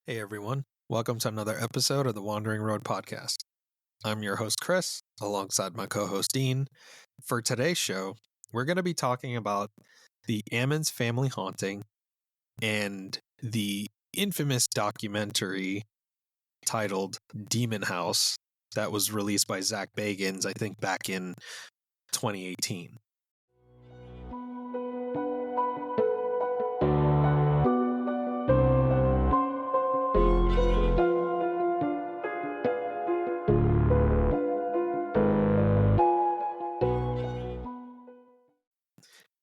Hey everyone, welcome to another episode of the Wandering Road Podcast. I'm your host Chris, alongside my co-host Dean. For today's show, we're going to be talking about the Ammons family haunting and the infamous documentary titled Demon House that was released by Zak Bagans, I think back in 2018.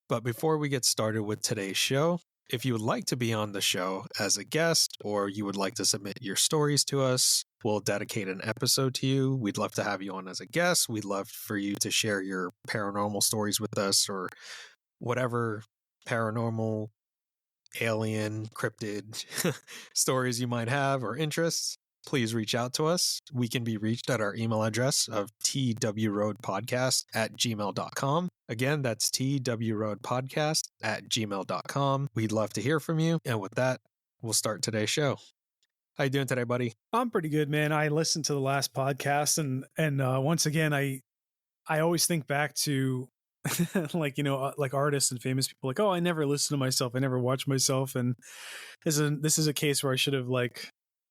But before we get started with today's show, if you would like to be on the show as a guest or you would like to submit your stories to us, we'll dedicate an episode to you. We'd love to have you on as a guest. We'd love for you to share your paranormal stories with us or whatever paranormal, alien, cryptid stories you might have or interests. Please reach out to us. We can be reached at our email address of twroadpodcast@gmail.com. Again, that's twroadpodcast@gmail.com. We'd love to hear from you. And with that, we'll start today's show. How you doing today, buddy? I'm pretty good, man. I listened to the last podcast and once again, I always think back to like artists and famous people like, oh, I never listen to myself. I never watch myself. And this is a case where I should have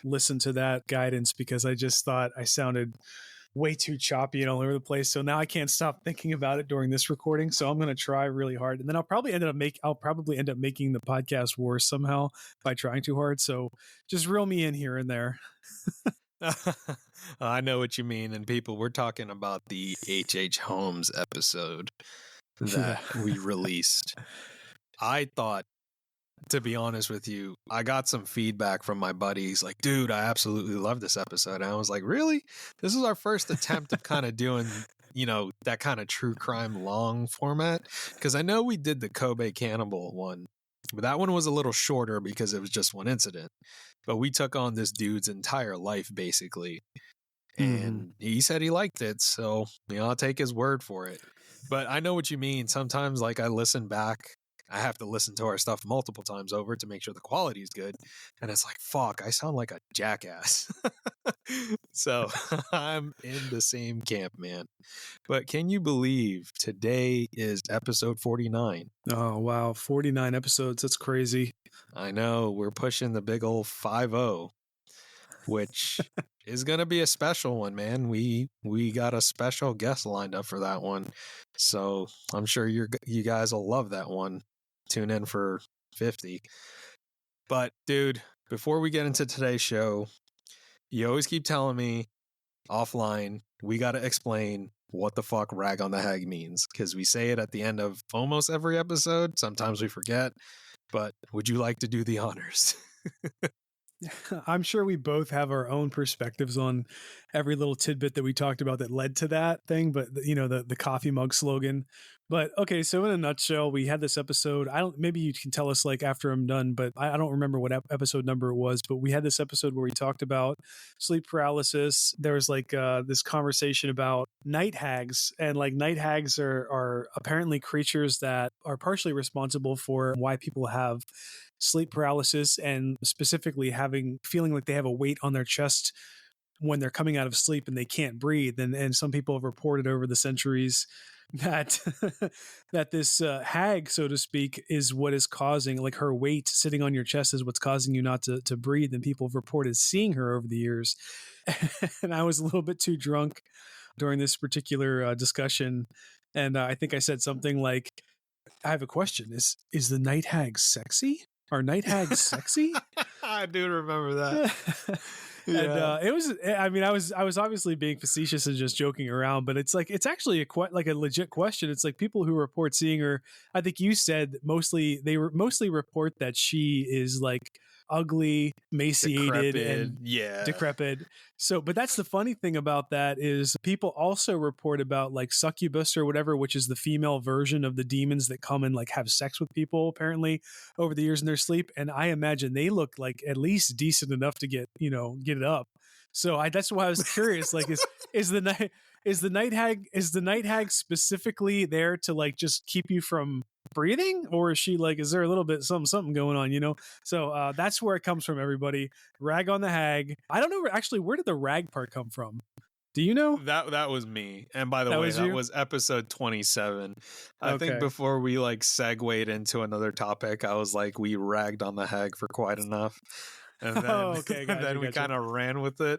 listened to that guidance because I just thought I sounded way too choppy and all over the place. So now I can't stop thinking about it during this recording. So I'm going to try really hard, and then I'll probably end up making the podcast worse somehow by trying too hard. So just reel me in here and there. I know what you mean. And people, we're talking about the H.H. Holmes episode that we released. I thought, to be honest with you, I got some feedback from my buddies like, dude, I absolutely love this episode. And I was like, really? This is our first attempt of kind of doing, that kind of true crime long format. Because I know we did the Kobe cannibal one, but that one was a little shorter because it was just one incident. But we took on this dude's entire life, basically. And he said he liked it. So, I'll take his word for it. But I know what you mean. Sometimes, I listen back. I have to listen to our stuff multiple times over to make sure the quality is good. And it's like, fuck, I sound like a jackass. So I'm in the same camp, man. But can you believe today is episode 49? Oh, wow. 49 episodes. That's crazy. I know. We're pushing the big old 5-0, which is going to be a special one, man. We got a special guest lined up for that one. So I'm sure you guys will love that one. Tune in for 50. But dude, before we get into today's show, you always keep telling me offline, we got to explain what the fuck rag on the hag means, because we say it at the end of almost every episode. Sometimes we forget, but would you like to do the honors? I'm sure we both have our own perspectives on every little tidbit that we talked about that led to that thing, but the coffee mug slogan. But okay, so in a nutshell, we had this episode. Maybe you can tell us after I'm done, but I don't remember what episode number it was, but we had this episode where we talked about sleep paralysis. There was this conversation about night hags, and night hags are apparently creatures that are partially responsible for why people have sleep paralysis, and specifically feeling like they have a weight on their chest when they're coming out of sleep and they can't breathe. And some people have reported over the centuries that that this hag, so to speak, is what is causing, her weight sitting on your chest is what's causing you not to breathe. And people have reported seeing her over the years. And I was a little bit too drunk during this particular discussion. And I think I said something like, I have a question. Is the night hag sexy? Are night hags sexy? I do remember that. Yeah. And it was, I was obviously being facetious and just joking around, but it's actually a legit question. It's people who report seeing her. I think you said they mostly report that she is ugly, emaciated, and decrepit. So, but that's the funny thing about that is people also report about succubus or whatever, which is the female version of the demons that come and have sex with people apparently over the years in their sleep. And I imagine they look at least decent enough to get it up. So that's why I was curious. Is the night hag specifically there to just keep you from breathing, or is she like, is there a little bit something going on, you know? So that's where it comes from, everybody. Rag on the hag. I don't know actually, where did the rag part come from? Do you know? That was me. And by the That way, was that you? was episode 27. I think Okay. before we like segued into another topic, I was like, we ragged on the hag for quite enough. And then, Oh, okay, and then we kind of ran with it.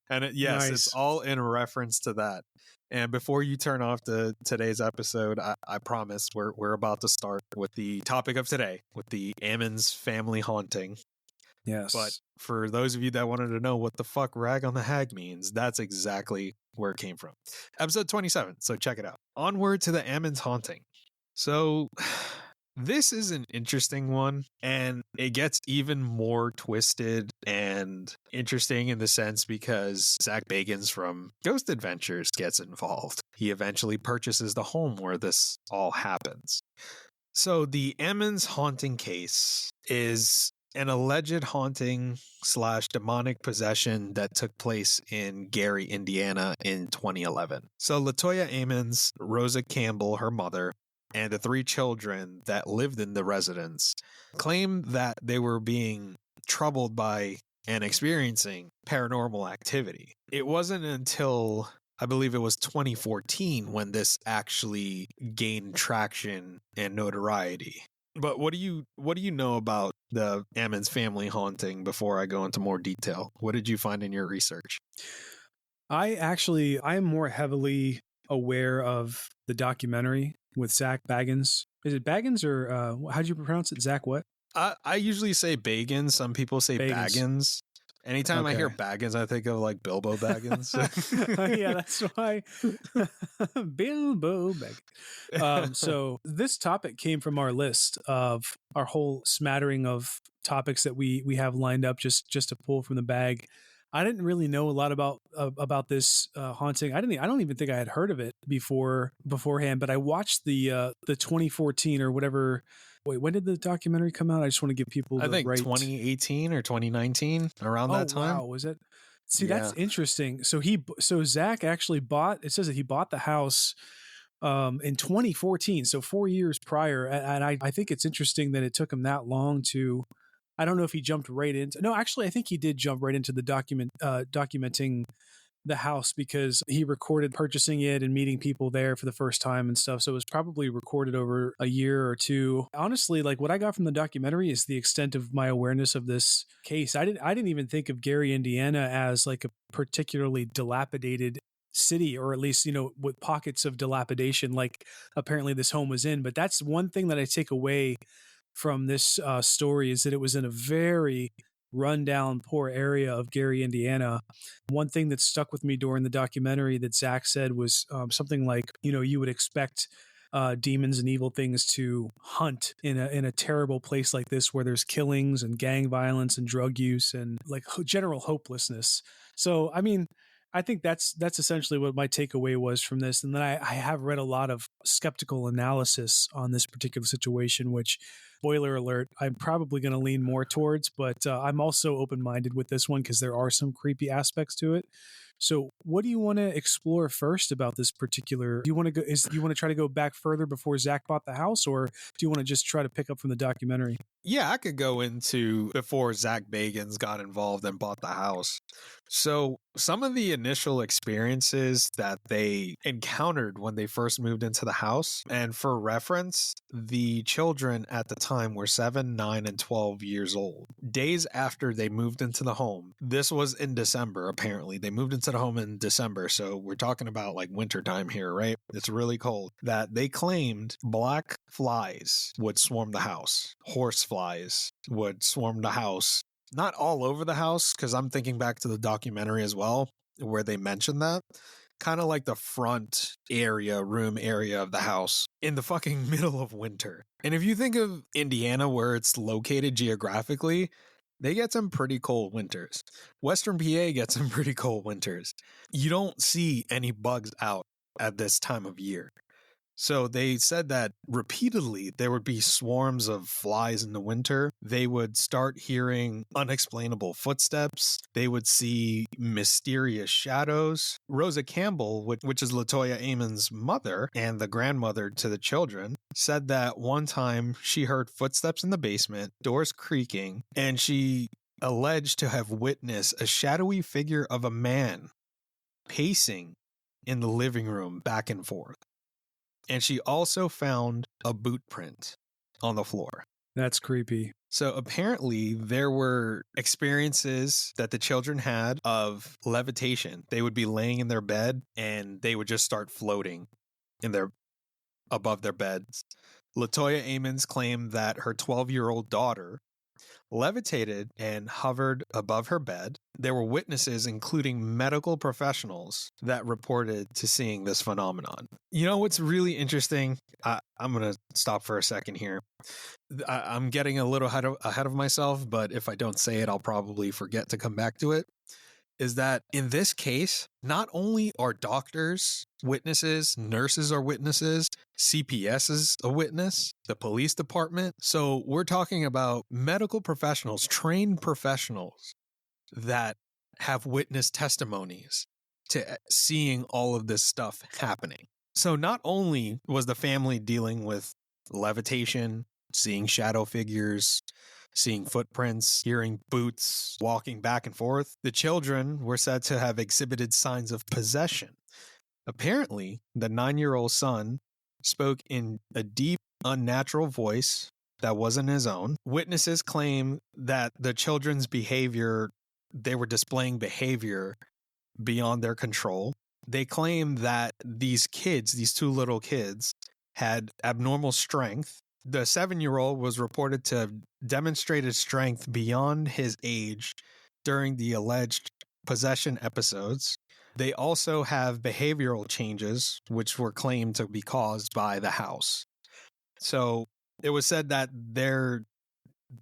And yes, it's Nice. all in reference to that. And before you turn off today's episode, I promise we're about to start with the topic of today, with the Ammons family haunting. Yes. But for those of you that wanted to know what the fuck rag on the hag means, that's exactly where it came from. Episode 27, so check it out. Onward to the Ammons haunting. So this is an interesting one, and it gets even more twisted and interesting in the sense because Zak Bagans from Ghost Adventures gets involved. He eventually purchases the home where this all happens. So the Ammons haunting case is an alleged haunting / demonic possession that took place in Gary, Indiana in 2011. So Latoya Ammons, Rosa Campbell, her mother, and the 3 children that lived in the residence claimed that they were being troubled by and experiencing paranormal activity. It wasn't until I believe it was 2014 when this actually gained traction and notoriety. But what do you know about the Ammons family haunting before I go into more detail? What did you find in your research? I am more heavily aware of the documentary with Zak Bagans. Is it Bagans or how do you pronounce it? Zak what? I usually say Bagans. Some people say Bagans. Anytime I hear Baggins, I think of like Bilbo Baggins. Yeah, that's why. Bilbo Baggins. So this topic came from our list of our whole smattering of topics that we have lined up just to pull from the bag. I didn't really know a lot about this haunting. I don't even think I had heard of it beforehand. But I watched the 2014 or whatever. Wait, when did the documentary come out? I just want to give people I think 2018 or 2019, around that time. Oh, wow, was it? See, that's interesting. So Zak actually it says that he bought the house in 2014, so 4 years prior. And I think it's interesting that it took him that long to, I don't know if he jumped right into, no, actually, I think he did jump right into the documenting the house because he recorded purchasing it and meeting people there for the first time and stuff. So it was probably recorded over a year or two. Honestly, like what I got from the documentary is the extent of my awareness of this case. I didn't even think of Gary, Indiana as like a particularly dilapidated city, or at least, you know, with pockets of dilapidation like apparently this home was in. But that's one thing that I take away from this story is that it was in a very rundown, poor area of Gary, Indiana. One thing that stuck with me during the documentary that Zak said was something like, you know, you would expect demons and evil things to hunt in a terrible place like this where there's killings and gang violence and drug use and like general hopelessness. So, I mean, I think that's essentially what my takeaway was from this. And then I have read a lot of skeptical analysis on this particular situation, which, spoiler alert, I'm probably going to lean more towards, but I'm also open-minded with this one because there are some creepy aspects to it. So what do you want to explore first about this particular, do you want to try to go back further before Zak bought the house, or do you want to just try to pick up from the documentary? Yeah, I could go into before Zak Bagans got involved and bought the house. So some of the initial experiences that they encountered when they first moved into the house, and for reference, the children at the time were 7, 9, and 12 years old. Days after they moved into the home, this was in December, apparently. They moved into the home in December, so we're talking about like wintertime here, right? It's really cold. That they claimed black flies would swarm the house. Horse flies would swarm the house. Not all over the house, because I'm thinking back to the documentary as well, where they mentioned that. Kind of like the front room area of the house in the fucking middle of winter. And if you think of Indiana, where it's located geographically, they get some pretty cold winters. Western PA gets some pretty cold winters. You don't see any bugs out at this time of year. So they said that repeatedly there would be swarms of flies in the winter. They would start hearing unexplainable footsteps. They would see mysterious shadows. Rosa Campbell, which is Latoya Ammons' mother and the grandmother to the children, said that one time she heard footsteps in the basement, doors creaking, and she alleged to have witnessed a shadowy figure of a man pacing in the living room back and forth. And she also found a boot print on the floor. That's creepy. So apparently there were experiences that the children had of levitation. They would be laying in their bed and they would just start floating above their beds. LaToya Ammons claimed that her 12-year-old daughter levitated and hovered above her bed. There were witnesses, including medical professionals, that reported to seeing this phenomenon. You know what's really interesting? I'm going to stop for a second here. I'm getting a little ahead of myself, but if I don't say it, I'll probably forget to come back to it. Is that in this case, not only are doctors witnesses, nurses are witnesses, CPS is a witness, the police department. So we're talking about medical professionals, trained professionals that have witnessed testimonies to seeing all of this stuff happening. So not only was the family dealing with levitation, seeing shadow figures, seeing footprints, hearing boots, walking back and forth, the children were said to have exhibited signs of possession. Apparently, the 9-year-old son spoke in a deep, unnatural voice that wasn't his own. Witnesses claim that the children's behavior, they were displaying behavior beyond their control. They claim that these kids, these two little kids, had abnormal strength. The 7-year-old was reported to have demonstrated strength beyond his age during the alleged possession episodes. They also have behavioral changes, which were claimed to be caused by the house. So it was said that the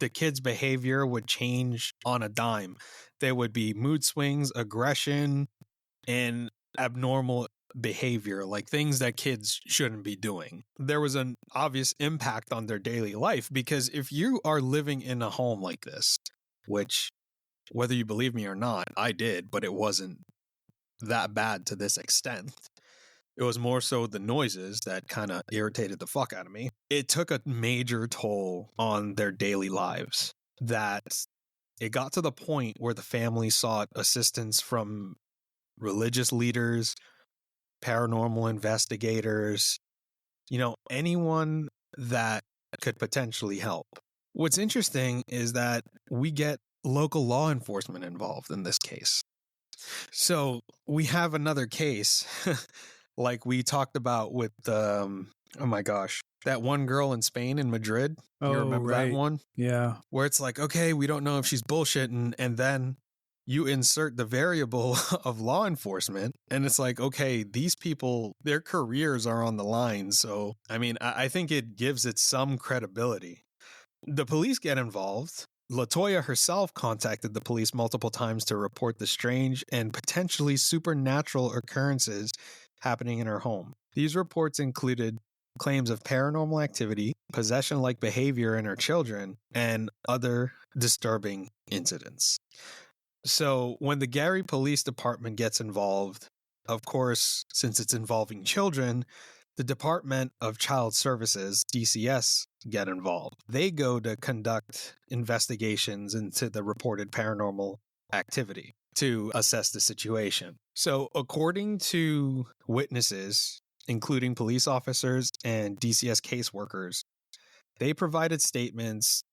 kids' behavior would change on a dime. There would be mood swings, aggression, and abnormal behavior, like things that kids shouldn't be doing. There was an obvious impact on their daily life, because if you are living in a home like this, which, whether you believe me or not, I did, but it wasn't that bad to this extent. It was more so the noises that kind of irritated the fuck out of me. It took a major toll on their daily lives, that it got to the point where the family sought assistance from religious leaders, paranormal investigators, anyone that could potentially help. What's interesting is that we get local law enforcement involved in this case. So we have another case like we talked about with, oh my gosh, that one girl in Spain, in Madrid. You remember right. that one? Yeah. Where it's like, okay, we don't know if she's bullshitting, and then you insert the variable of law enforcement, and it's like, okay, these people, their careers are on the line. So, I mean, I think it gives it some credibility. The police get involved. LaToya herself contacted the police multiple times to report the strange and potentially supernatural occurrences happening in her home. These reports included claims of paranormal activity, possession-like behavior in her children, and other disturbing incidents. So when the Gary Police Department gets involved, of course, since it's involving children, the Department of Child Services, DCS, get involved. They go to conduct investigations into the reported paranormal activity to assess the situation. So according to witnesses, including police officers and DCS caseworkers, they provided statements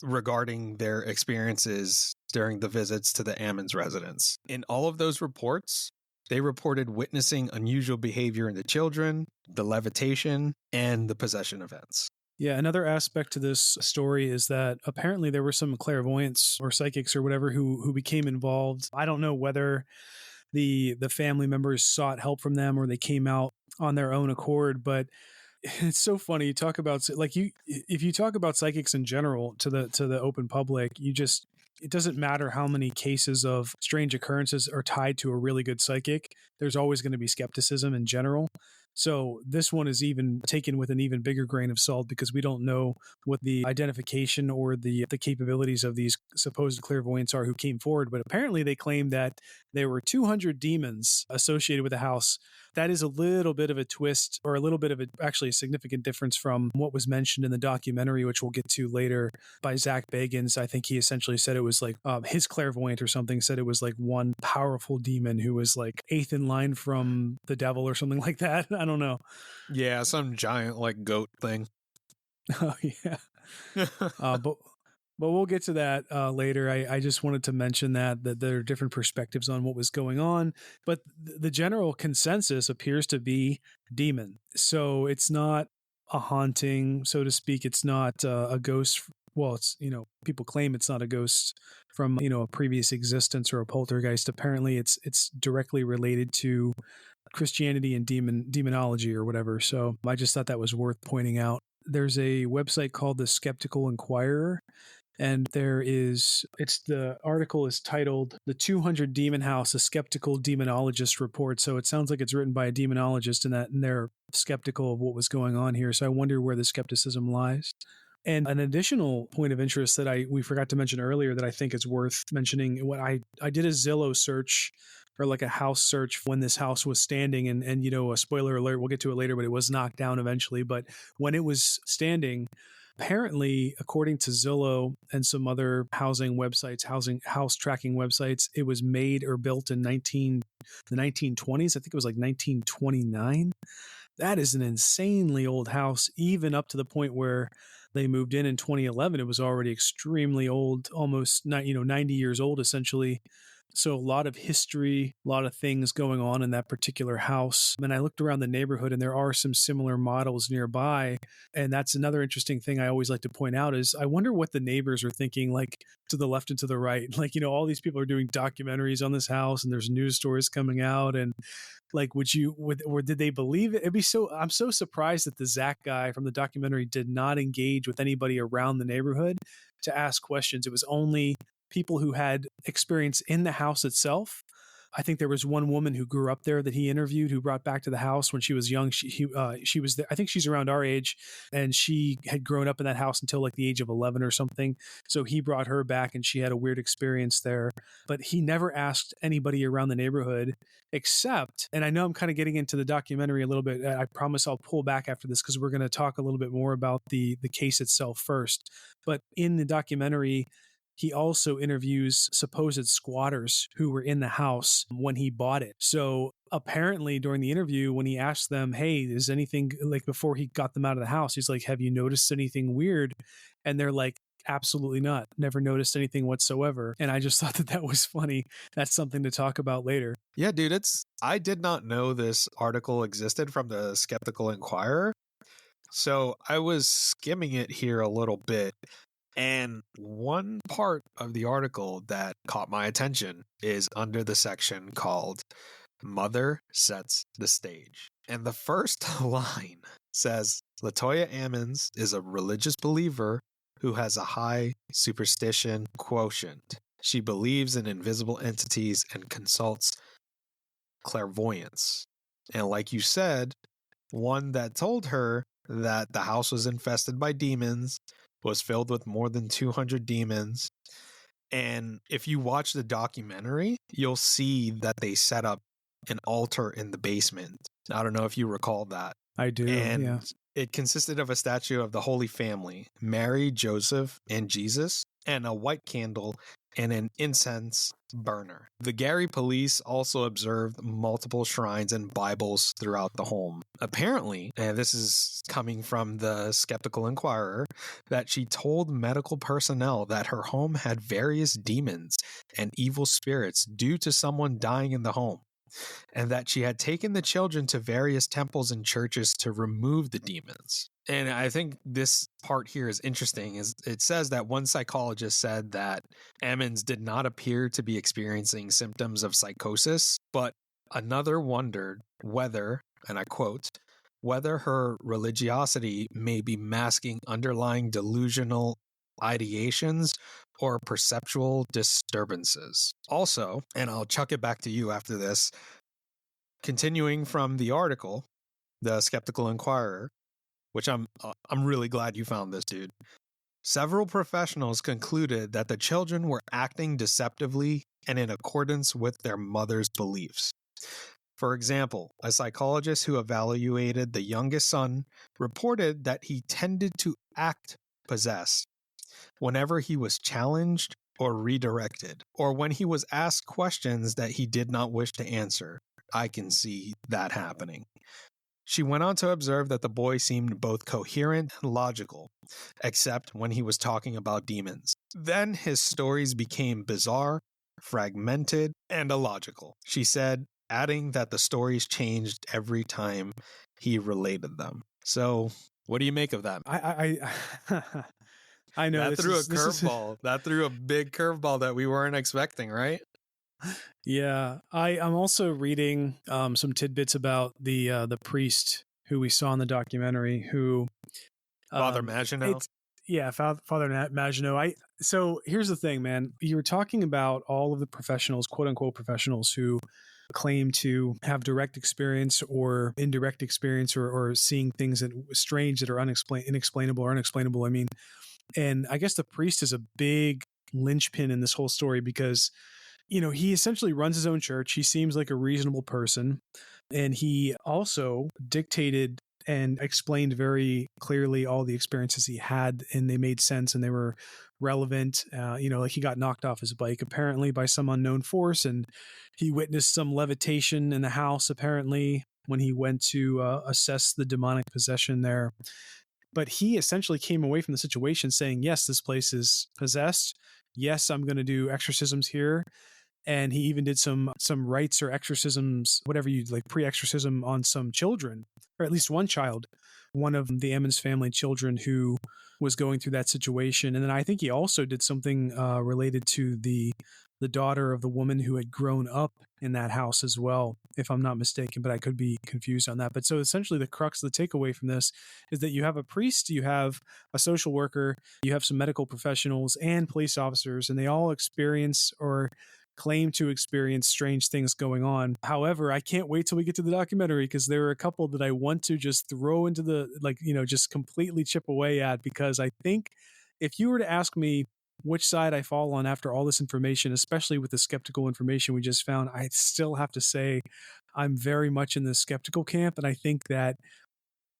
regarding their experiences during the visits to the Ammons residence. In all of those reports, they reported witnessing unusual behavior in the children, the levitation, and the possession events. Yeah, another aspect to this story is that apparently there were some clairvoyants or psychics or whatever who became involved. I don't know whether the family members sought help from them or they came out on their own accord, but it's so funny. You talk about, like, if you talk about psychics in general to the open public, it doesn't matter how many cases of strange occurrences are tied to a really good psychic. There's always going to be skepticism in general. So this one is even taken with an even bigger grain of salt because we don't know what the identification or the capabilities of these supposed clairvoyants are who came forward. But apparently they claim that there were 200 demons associated with the house. That is a little bit of a twist, or a little bit of actually a significant difference from what was mentioned in the documentary, which we'll get to later, by Zak Bagans. I think he essentially said it was like his clairvoyant or something said it was like one powerful demon who was like eighth in line from the devil or something like that. I don't know. Yeah, some giant like goat thing. Oh yeah. But we'll get to that later. I just wanted to mention that there are different perspectives on what was going on, but the general consensus appears to be demon. So it's not a haunting, so to speak. It's not a ghost. Well, it's, people claim it's not a ghost from, a previous existence or a poltergeist. Apparently it's directly related to Christianity and demonology or whatever. So I just thought that was worth pointing out. There's a website called the Skeptical Inquirer, and the article is titled "The 200 Demon House, a Skeptical Demonologist Report." So it sounds like it's written by a demonologist, and they're skeptical of what was going on here. So I wonder where the skepticism lies. And an additional point of interest that we forgot to mention earlier that I think is worth mentioning, what I did a Zillow search, or like a house search, when this house was standing, and a spoiler alert, we'll get to it later, but it was knocked down eventually. But when it was standing, apparently, according to Zillow and some other housing websites, house tracking websites, it was made or built in the 1920s. I think it was like 1929. That is an insanely old house, even up to the point where they moved in 2011. It was already extremely old, almost 90 years old, essentially. So a lot of history, a lot of things going on in that particular house. And I looked around the neighborhood, and there are some similar models nearby. And that's another interesting thing I always like to point out is I wonder what the neighbors are thinking, like to the left and to the right. Like, all these people are doing documentaries on this house, and there's news stories coming out, and like, or did they believe it? I'm so surprised that the Zak guy from the documentary did not engage with anybody around the neighborhood to ask questions. It was only people who had experience in the house itself. I think there was one woman who grew up there that he interviewed, who brought back to the house when she was young. She was there. I think she's around our age, and she had grown up in that house until like the age of 11 or something. So he brought her back, and she had a weird experience there. But he never asked anybody around the neighborhood except, and I know I'm kind of getting into the documentary a little bit. I promise I'll pull back after this because we're going to talk a little bit more about the case itself first. But in the documentary, he also interviews supposed squatters who were in the house when he bought it. So apparently during the interview, when he asked them, hey, is anything, like before he got them out of the house, he's like, have you noticed anything weird? And they're like, absolutely not. Never noticed anything whatsoever. And I just thought that was funny. That's something to talk about later. Yeah, dude, I did not know this article existed from the Skeptical Inquirer. So I was skimming it here a little bit. And one part of the article that caught my attention is under the section called Mother Sets the Stage. And the first line says, Latoya Ammons is a religious believer who has a high superstition quotient. She believes in invisible entities and consults clairvoyance. And like you said, one that told her that the house was infested by demons, was filled with more than 200 demons. And if you watch the documentary, you'll see that they set up an altar in the basement. I don't know if you recall that. I do, and yeah. It consisted of a statue of the Holy Family, Mary, Joseph, and Jesus, and a white candle and an incense burner. The Gary police also observed multiple shrines and Bibles throughout the home. Apparently, and this is coming from the Skeptical Inquirer, that she told medical personnel that her home had various demons and evil spirits due to someone dying in the home, and that she had taken the children to various temples and churches to remove the demons. And I think this part here is interesting. Is it says that one psychologist said that Ammons did not appear to be experiencing symptoms of psychosis, but another wondered whether, and I quote, whether her religiosity may be masking underlying delusional ideations or perceptual disturbances. Also, and I'll chuck it back to you after this, continuing from the article, the Skeptical Inquirer, which I'm really glad you found this, dude. Several professionals concluded that the children were acting deceptively and in accordance with their mother's beliefs. For example, a psychologist who evaluated the youngest son reported that he tended to act possessed whenever he was challenged or redirected, or when he was asked questions that he did not wish to answer. I can see that happening. She went on to observe that the boy seemed both coherent and logical, except when he was talking about demons. Then his stories became bizarre, fragmented, and illogical, she said, adding that the stories changed every time he related them. So, what do you make of that? I know that threw a curveball. That threw a big curveball that we weren't expecting, right? Yeah, I'm also reading some tidbits about the priest who we saw in the documentary, who Father Maginot. Yeah, Father Maginot. So here's the thing, man. You were talking about all of the professionals, quote unquote professionals, who claim to have direct experience or indirect experience or seeing things that strange that are inexplainable or unexplainable. I mean, and I guess the priest is a big linchpin in this whole story because, you know, he essentially runs his own church. He seems like a reasonable person. And he also dictated and explained very clearly all the experiences he had, and they made sense and they were relevant. Like he got knocked off his bike apparently by some unknown force, and he witnessed some levitation in the house apparently when he went to assess the demonic possession there. But he essentially came away from the situation saying, yes, this place is possessed. Yes, I'm going to do exorcisms here. And he even did some rites or exorcisms, whatever you like, pre-exorcism on some children, or at least one child, one of the Ammons family children who was going through that situation. And then I think he also did something related to the daughter of the woman who had grown up in that house as well, if I'm not mistaken, but I could be confused on that. But so essentially the crux of the takeaway from this is that you have a priest, you have a social worker, you have some medical professionals and police officers, and they all experience or claim to experience strange things going on. However, I can't wait till we get to the documentary because there are a couple that I want to just throw into the, just completely chip away at, because I think if you were to ask me which side I fall on after all this information, especially with the skeptical information we just found, I still have to say I'm very much in the skeptical camp. And I think that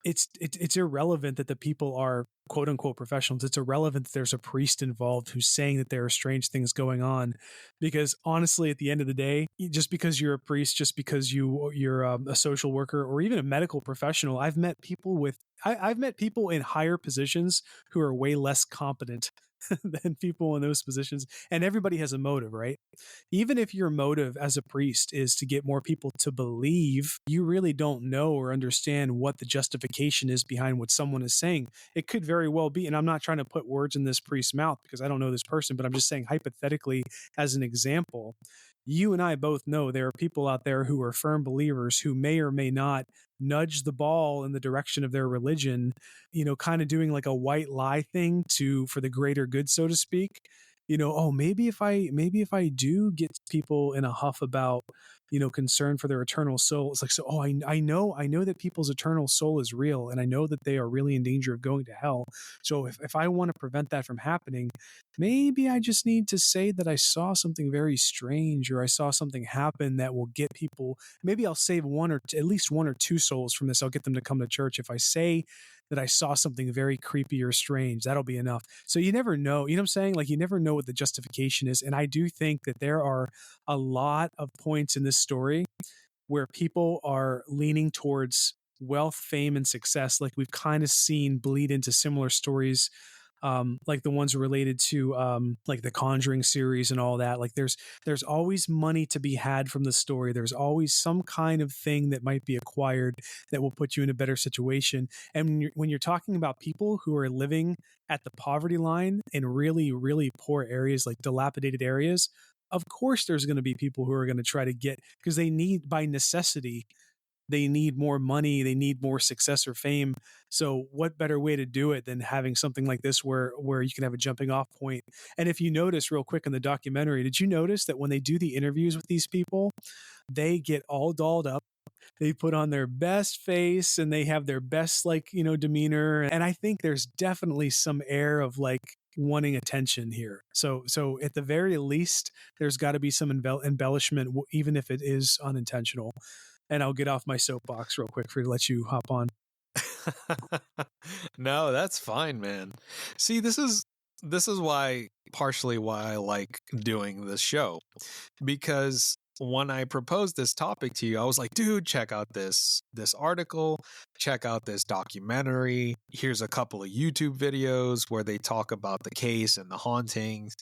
it's irrelevant that the people are quote unquote professionals. It's irrelevant that there's a priest involved who's saying that there are strange things going on, because honestly, at the end of the day, just because you're a priest, just because you're a social worker or even a medical professional, I've met people in higher positions who are way less competent than people in those positions. And everybody has a motive, right? Even if your motive as a priest is to get more people to believe, you really don't know or understand what the justification is behind what someone is saying. It could very well be, and I'm not trying to put words in this priest's mouth because I don't know this person, but I'm just saying hypothetically as an example, you and I both know there are people out there who are firm believers who may or may not nudge the ball in the direction of their religion, kind of doing like a white lie thing for the greater good, so to speak. Maybe if I do get people in a huff about, concern for their eternal soul, it's like, so, I know that people's eternal soul is real, and I know that they are really in danger of going to hell. So if I want to prevent that from happening, maybe I just need to say that I saw something very strange, or I saw something happen that will get people, maybe I'll save at least one or two souls from this. I'll get them to come to church. If I say that I saw something very creepy or strange, that'll be enough. So you never know, you know what I'm saying? Like, you never know what the justification is. And I do think that there are a lot of points in this story where people are leaning towards wealth, fame, and success. Like we've kind of seen bleed into similar stories, like the ones related to like the Conjuring series and all that. Like there's always money to be had from the story. There's always some kind of thing that might be acquired that will put you in a better situation. And when you're talking about people who are living at the poverty line in really, really poor areas, like dilapidated areas, of course there's going to be people who are going to try to get, because they need, by necessity, they need more money, they need more success or fame. So what better way to do it than having something like this where you can have a jumping off point? And if you notice real quick in the documentary, did you notice that when they do the interviews with these people, they get all dolled up, They put on their best face and they have their best, like, demeanor. And I think there's definitely some air of like wanting attention here. So at the very least, there's got to be some embellishment, even if it is unintentional. And I'll get off my soapbox real quick to let you hop on. No, that's fine, man. See, this is partially why I like doing this show, because when I proposed this topic to you, I was like, dude, check out this article, check out this documentary. Here's a couple of YouTube videos where they talk about the case and the hauntings.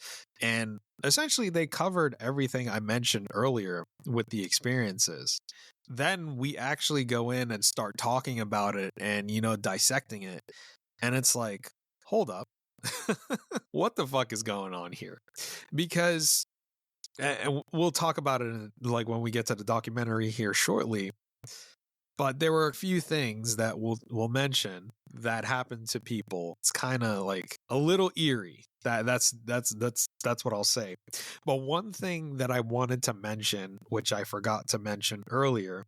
And essentially they covered everything I mentioned earlier with the experiences. Then we actually go in and start talking about it and, dissecting it. And it's like, hold up. What the fuck is going on here? Because, and we'll talk about it like when we get to the documentary here shortly, but there were a few things that we'll mention that happened to people. It's kind of like a little eerie. That's what I'll say. But one thing that I wanted to mention, which I forgot to mention earlier,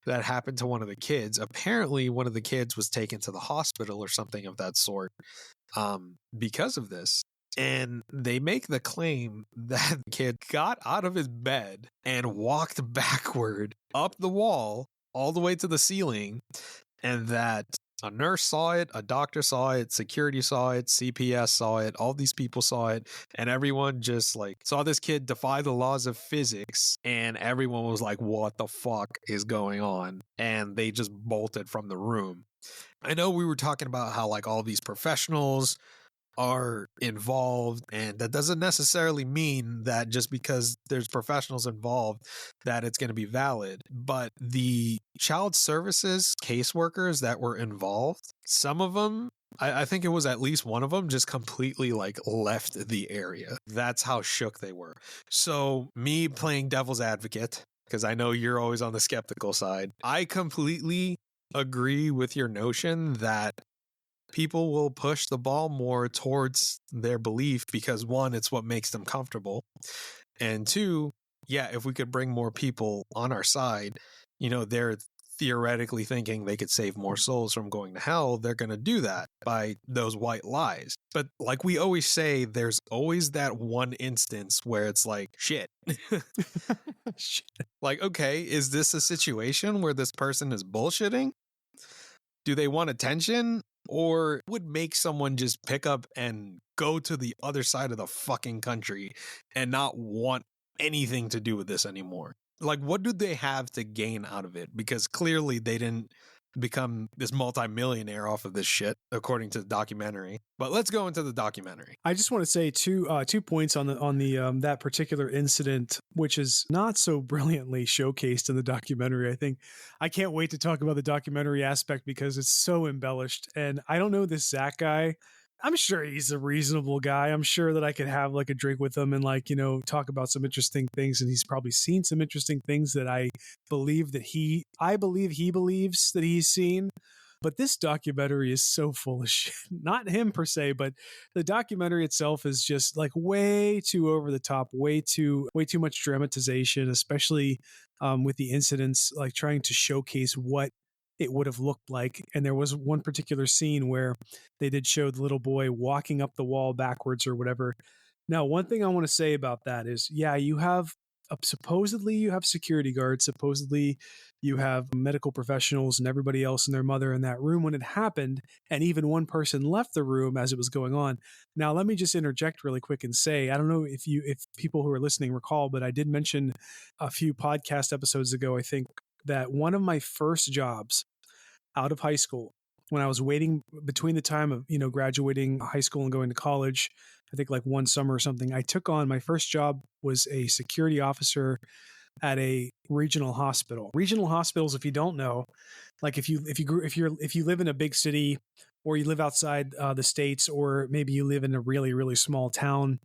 that happened to one of the kids. Apparently one of the kids was taken to the hospital or something of that sort because of this. And they make the claim that the kid got out of his bed and walked backward up the wall all the way to the ceiling, and that a nurse saw it, a doctor saw it, security saw it, CPS saw it, all these people saw it, and everyone just like saw this kid defy the laws of physics, and everyone was like, what the fuck is going on? And they just bolted from the room. I know we were talking about how like all these professionals are involved, and that doesn't necessarily mean that just because there's professionals involved that it's going to be valid. But the child services caseworkers that were involved, some of them, I think it was at least one of them, just completely like left the area. That's how shook they were. So me playing devil's advocate, because I know you're always on the skeptical side, I completely agree with your notion that people will push the ball more towards their belief because, one, it's what makes them comfortable. And two, yeah, if we could bring more people on our side, they're theoretically thinking they could save more souls from going to hell. They're going to do that by those white lies. But like we always say, there's always that one instance where it's like, shit. Like, okay, is this a situation where this person is bullshitting? Do they want attention? Or would make someone just pick up and go to the other side of the fucking country and not want anything to do with this anymore? Like, what do they have to gain out of it? Because clearly they didn't become this multimillionaire off of this shit, according to the documentary. But let's go into the documentary. I just want to say two points on the that particular incident, which is not so brilliantly showcased in the documentary. I think I can't wait to talk about the documentary aspect because it's so embellished. And I don't know this Zak guy. I'm sure he's a reasonable guy. I'm sure that I could have like a drink with him and like, talk about some interesting things. And he's probably seen some interesting things that I believe he believes that he's seen. But this documentary is so full of shit. Not him per se, but the documentary itself is just like way too over the top, way too much dramatization, especially with the incidents, like trying to showcase what it would have looked like. And there was one particular scene where they did show the little boy walking up the wall backwards or whatever. Now, one thing I want to say about that is, yeah, you have supposedly you have security guards, supposedly you have medical professionals and everybody else and their mother in that room when it happened, and even one person left the room as it was going on. Now, let me just interject really quick and say, I don't know if people who are listening recall, but I did mention a few podcast episodes ago, I think, that one of my first jobs out of high school, when I was waiting between the time of, graduating high school and going to college, I think like one summer or something, I took on my first job was a security officer at a regional hospital. Regional hospitals, if you don't know, like if you live in a big city or you live outside the States, or maybe you live in a really, really small town,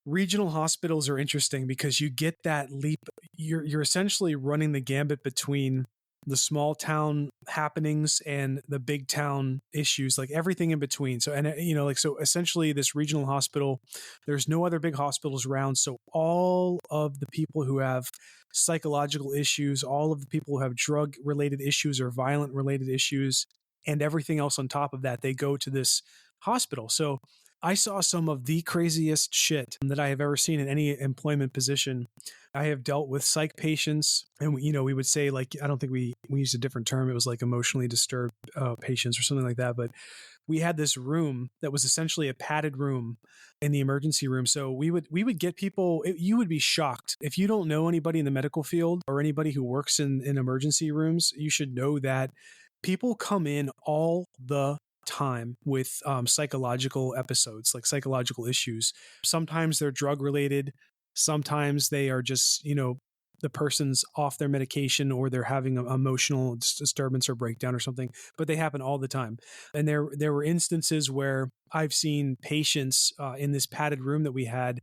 regional hospitals are interesting because you get that leap. You're essentially running the gambit between the small town happenings and the big town issues, like everything in between. So, and so essentially this regional hospital, there's no other big hospitals around. So all of the people who have psychological issues, all of the people who have drug related issues or violent related issues, and everything else on top of that, they go to this hospital. So I saw some of the craziest shit that I have ever seen in any employment position. I have dealt with psych patients, and we would say, like, I don't think we used a different term. It was like emotionally disturbed patients or something like that. But we had this room that was essentially a padded room in the emergency room. So we would get people. You would be shocked if you don't know anybody in the medical field or anybody who works in emergency rooms. You should know that people come in all the time with psychological episodes, like psychological issues. Sometimes they're drug related. Sometimes they are just, the person's off their medication or they're having an emotional disturbance or breakdown or something, but they happen all the time. And there were instances where I've seen patients in this padded room that we had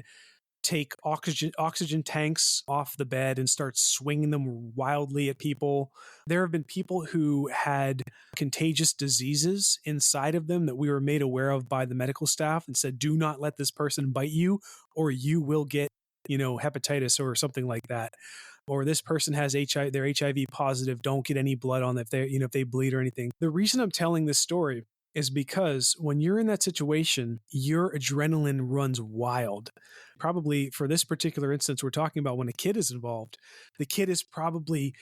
take oxygen tanks off the bed and start swinging them wildly at people. There have been people who had contagious diseases inside of them that we were made aware of by the medical staff and said, do not let this person bite you or you will get, hepatitis or something like that. Or this person has HIV, they're HIV positive, don't get any blood on them if they bleed or anything. The reason I'm telling this story is because when you're in that situation, your adrenaline runs wild. Probably for this particular instance, we're talking about when a kid is involved, the kid is probably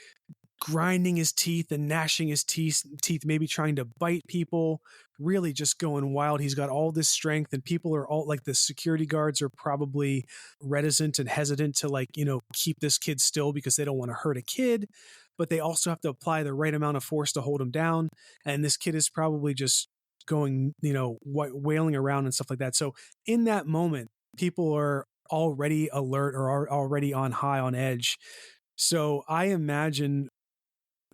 grinding his teeth and gnashing his teeth, maybe trying to bite people, really just going wild. He's got all this strength, and people are all like, the security guards are probably reticent and hesitant to keep this kid still because they don't want to hurt a kid, but they also have to apply the right amount of force to hold him down. And this kid is probably just going, wailing around and stuff like that. So in that moment, people are already alert or are already on high, on edge. So I imagine,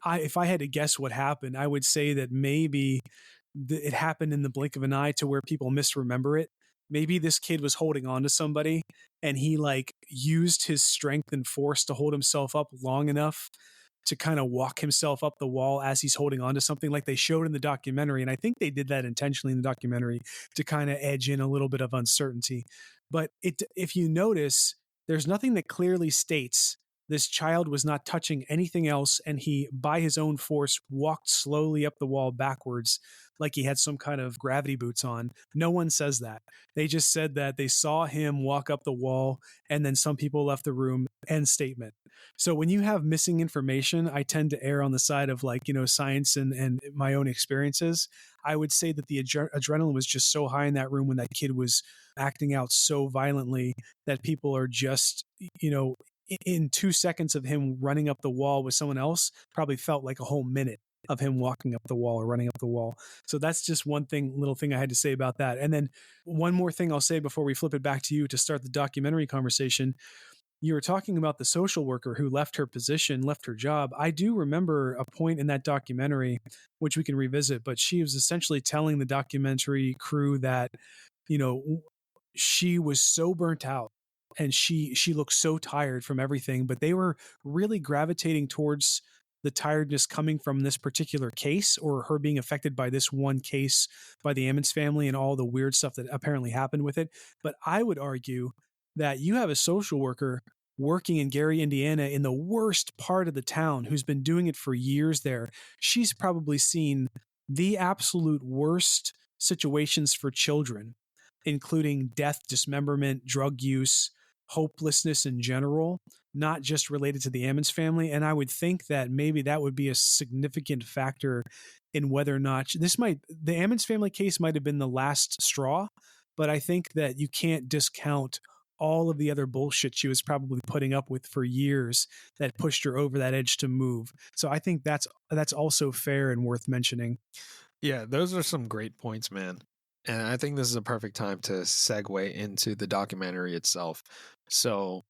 if I had to guess what happened, I would say that maybe it happened in the blink of an eye to where people misremember it. Maybe this kid was holding on to somebody and he used his strength and force to hold himself up long enough to kind of walk himself up the wall as he's holding on to something, like they showed in the documentary. And I think they did that intentionally in the documentary to kind of edge in a little bit of uncertainty. But if you notice, there's nothing that clearly states this child was not touching anything else, and he, by his own force, walked slowly up the wall backwards like he had some kind of gravity boots on. No one says that. They just said that they saw him walk up the wall, and then some people left the room. End statement. So when you have missing information, I tend to err on the side of science and my own experiences. I would say that the adrenaline was just so high in that room when that kid was acting out so violently that people are just, in 2 seconds of him running up the wall with someone else probably felt like a whole minute of him walking up the wall or running up the wall. So that's just one little thing I had to say about that. And then one more thing I'll say before we flip it back to you to start the documentary conversation. You were talking about the social worker who left her position, left her job. I do remember a point in that documentary, which we can revisit, but she was essentially telling the documentary crew that, she was so burnt out and she looked so tired from everything, but they were really gravitating towards the tiredness coming from this particular case, or her being affected by this one case by the Ammons family and all the weird stuff that apparently happened with it. But I would argue that you have a social worker working in Gary, Indiana, in the worst part of the town, who's been doing it for years there. She's probably seen the absolute worst situations for children, including death, dismemberment, drug use, hopelessness in general, not just related to the Ammons family. And I would think that maybe that would be a significant factor in whether or not the Ammons family case might have been the last straw, but I think that you can't discount all of the other bullshit she was probably putting up with for years that pushed her over that edge to move. So I think that's also fair and worth mentioning. Yeah, those are some great points, man. And I think this is a perfect time to segue into the documentary itself. So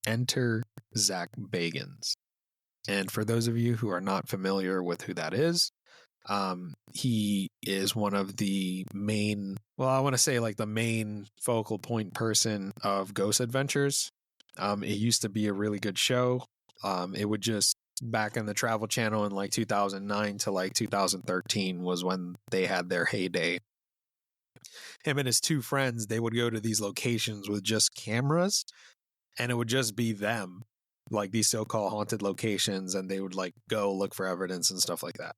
enter Zak Bagans. And for those of you who are not familiar with who that is, he is one of the main, I want to say the main focal point person of Ghost Adventures. It used to be a really good show. It would just back in the Travel Channel in like 2009 to like 2013 was when they had their heyday. Him and his two friends, they would go to these locations with just cameras, and it would just be them, like these so-called haunted locations, and they would like go look for evidence and stuff like that.